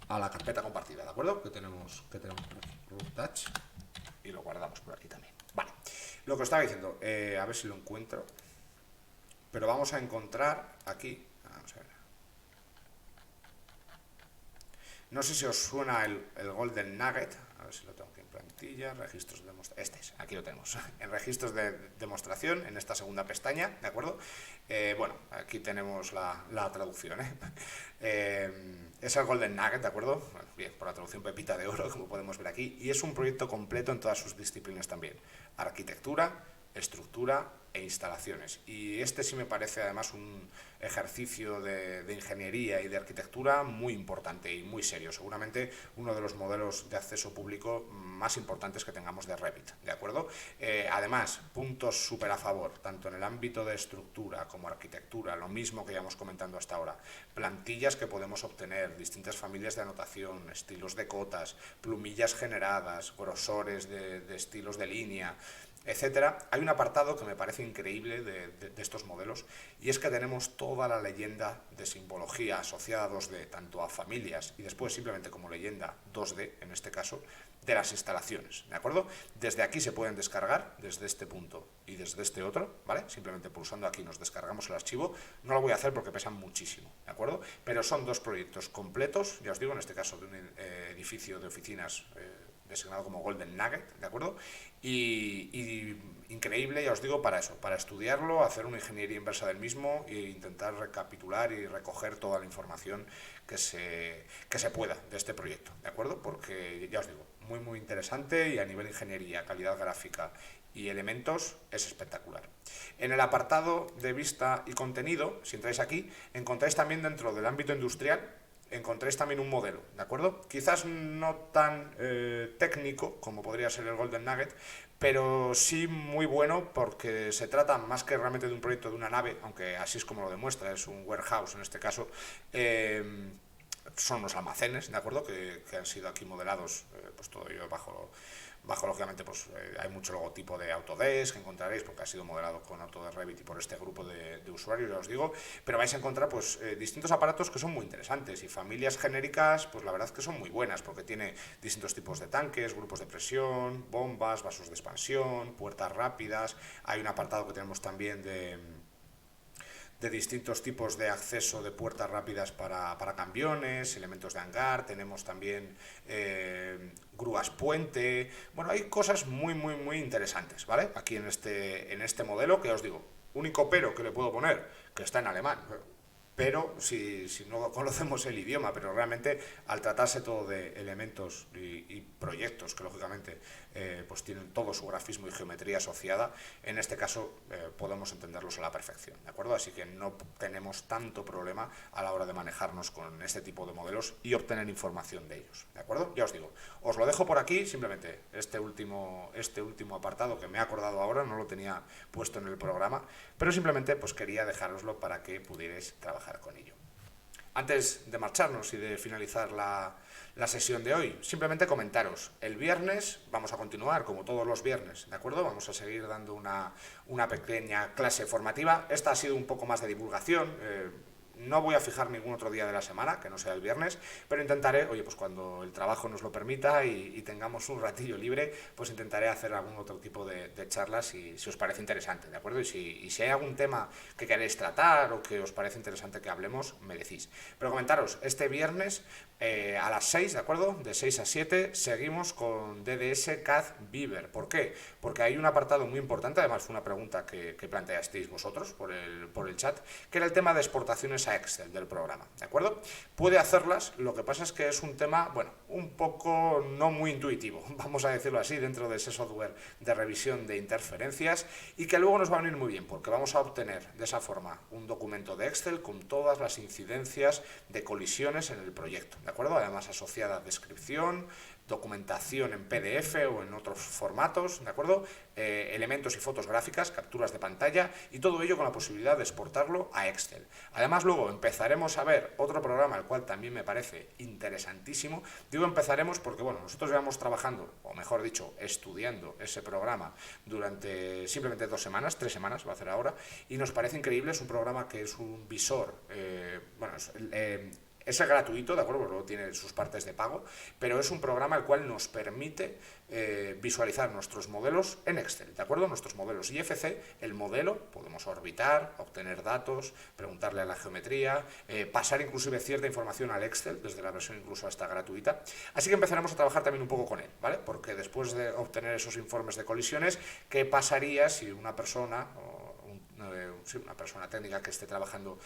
A: a la carpeta compartida, ¿de acuerdo? Que tenemos por aquí, Rug Dutch, y lo guardamos por aquí también. Vale, lo que os estaba diciendo, a ver si lo encuentro, pero vamos a encontrar aquí, vamos a ver. No sé si os suena el Golden Nugget, a ver si lo tengo aquí en plantilla, registros de demostración, este es, aquí lo tenemos, en registros de demostración, en esta segunda pestaña, ¿de acuerdo? Bueno, aquí tenemos la traducción, es el Golden Nugget, ¿de acuerdo? Bueno, bien, por la traducción pepita de oro, como podemos ver aquí, y es un proyecto completo en todas sus disciplinas también, arquitectura, estructura e instalaciones. Y este sí me parece además un ejercicio de ingeniería y de arquitectura muy importante y muy serio. Seguramente uno de los modelos de acceso público más importantes que tengamos de Revit, ¿de acuerdo? Además, puntos súper a favor, tanto en el ámbito de estructura como arquitectura, lo mismo que ya hemos comentado hasta ahora. Plantillas que podemos obtener, distintas familias de anotación, estilos de cotas, plumillas generadas, grosores de estilos de línea, etcétera, hay un apartado que me parece increíble de estos modelos, y es que tenemos toda la leyenda de simbología asociada a 2D, tanto a familias y después simplemente como leyenda 2D, en este caso, de las instalaciones, ¿de acuerdo? Desde aquí se pueden descargar, desde este punto y desde este otro, ¿vale? Simplemente pulsando aquí nos descargamos el archivo. No lo voy a hacer porque pesan muchísimo, ¿de acuerdo? Pero son 2 proyectos completos, ya os digo, en este caso de un edificio de oficinas designado como Golden Nugget, ¿de acuerdo? Y increíble, ya os digo, para eso, para estudiarlo, hacer una ingeniería inversa del mismo e intentar recapitular y recoger toda la información que se pueda de este proyecto, ¿de acuerdo? Porque, ya os digo, muy interesante, y a nivel ingeniería, calidad gráfica y elementos es espectacular. En el apartado de vista y contenido, si entráis aquí, encontráis también dentro del ámbito industrial, encontréis también un modelo, ¿de acuerdo? Quizás no tan técnico como podría ser el Golden Nugget, pero sí muy bueno, porque se trata más que realmente de un proyecto de una nave, aunque así es como lo demuestra, es un warehouse en este caso. Son los almacenes, ¿de acuerdo? Que han sido aquí modelados, pues todo ello bajo lógicamente, pues hay mucho logotipo de Autodesk que encontraréis, porque ha sido modelado con Autodesk Revit y por este grupo de usuarios, ya os digo, pero vais a encontrar pues distintos aparatos que son muy interesantes, y familias genéricas, pues la verdad que son muy buenas, porque tiene distintos tipos de tanques, grupos de presión, bombas, vasos de expansión, puertas rápidas. Hay un apartado que tenemos también de distintos tipos de acceso de puertas rápidas para camiones, elementos de hangar, tenemos también grúas puente. Bueno, hay cosas muy interesantes, ¿vale? Aquí en este modelo, que os digo, único pero que le puedo poner, que está en alemán, pero si no conocemos el idioma, pero realmente al tratarse todo de elementos y proyectos que lógicamente pues tienen todo su grafismo y geometría asociada, en este caso podemos entenderlos a la perfección, ¿de acuerdo? Así que no tenemos tanto problema a la hora de manejarnos con este tipo de modelos y obtener información de ellos, ¿de acuerdo? Ya os digo, os lo dejo por aquí, simplemente este último apartado que me he acordado ahora, no lo tenía puesto en el programa, pero simplemente pues quería dejároslo para que pudierais trabajar con ello. Antes de marcharnos y de finalizar la sesión de hoy, simplemente comentaros, el viernes vamos a continuar como todos los viernes, ¿de acuerdo? Vamos a seguir dando una pequeña clase formativa. Esta ha sido un poco más de divulgación. No voy a fijar ningún otro día de la semana que no sea el viernes, pero intentaré, oye, pues cuando el trabajo nos lo permita y tengamos un ratillo libre, pues intentaré hacer algún otro tipo de charlas si os parece interesante, ¿de acuerdo? Y si hay algún tema que queréis tratar o que os parece interesante que hablemos, me decís. Pero comentaros, este viernes a las 6, ¿de acuerdo? De 6 a 7 seguimos con DDS CAD Beaver. ¿Por qué? Porque hay un apartado muy importante, además fue una pregunta que planteasteis vosotros por el chat, que era el tema de exportaciones a Excel del programa, ¿de acuerdo? Puede hacerlas, lo que pasa es que es un tema, bueno, un poco no muy intuitivo, vamos a decirlo así, dentro de ese software de revisión de interferencias, y que luego nos va a venir muy bien, porque vamos a obtener de esa forma un documento de Excel con todas las incidencias de colisiones en el proyecto, ¿de acuerdo? Además asociada a descripción, documentación en PDF o en otros formatos, ¿de acuerdo? Elementos y fotos gráficas, capturas de pantalla, y todo ello con la posibilidad de exportarlo a Excel. Además, luego empezaremos a ver otro programa, el cual también me parece interesantísimo. Digo empezaremos porque, bueno, nosotros llevamos trabajando, o mejor dicho, estudiando ese programa durante simplemente 2 semanas, 3 semanas va a hacer ahora, y nos parece increíble. Es un programa que es un visor, es gratuito, ¿de acuerdo? Porque luego tiene sus partes de pago, pero es un programa el cual nos permite visualizar nuestros modelos en Excel, ¿de acuerdo? Nuestros modelos IFC, el modelo, podemos orbitar, obtener datos, preguntarle a la geometría, pasar inclusive cierta información al Excel, desde la versión incluso hasta gratuita. Así que empezaremos a trabajar también un poco con él, ¿vale? Porque después de obtener esos informes de colisiones, ¿qué pasaría si una persona una persona técnica que esté trabajando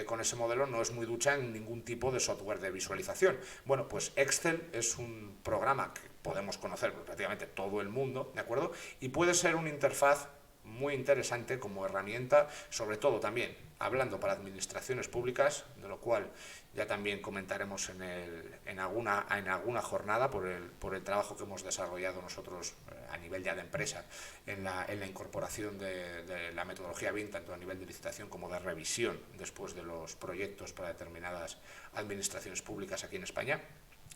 A: con ese modelo no es muy ducha en ningún tipo de software de visualización? Bueno, pues Excel es un programa que podemos conocer por prácticamente todo el mundo, ¿de acuerdo? Y puede ser una interfaz muy interesante como herramienta, sobre todo también hablando para administraciones públicas, de lo cual ya también comentaremos en alguna jornada por el trabajo que hemos desarrollado nosotros a nivel ya de empresa en la incorporación de la metodología BIM, tanto a nivel de licitación como de revisión después de los proyectos para determinadas administraciones públicas aquí en España.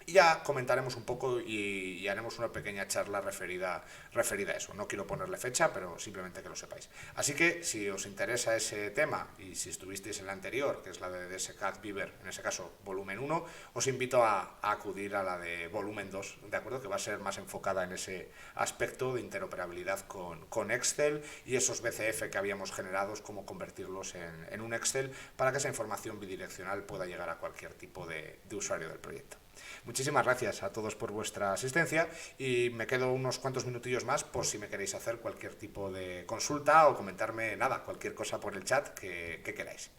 A: Y ya comentaremos un poco y haremos una pequeña charla referida a eso. No quiero ponerle fecha, pero simplemente que lo sepáis. Así que si os interesa ese tema y si estuvisteis en la anterior, que es la de DSCAD Beaver, en ese caso volumen 1, os invito a acudir a la de volumen 2, ¿de acuerdo? Que va a ser más enfocada en ese aspecto de interoperabilidad con Excel y esos BCF que habíamos generado, cómo convertirlos en un Excel para que esa información bidireccional pueda llegar a cualquier tipo de usuario del proyecto. Muchísimas gracias a todos por vuestra asistencia y me quedo unos cuantos minutillos más por si me queréis hacer cualquier tipo de consulta o comentarme nada, cualquier cosa por el chat que queráis.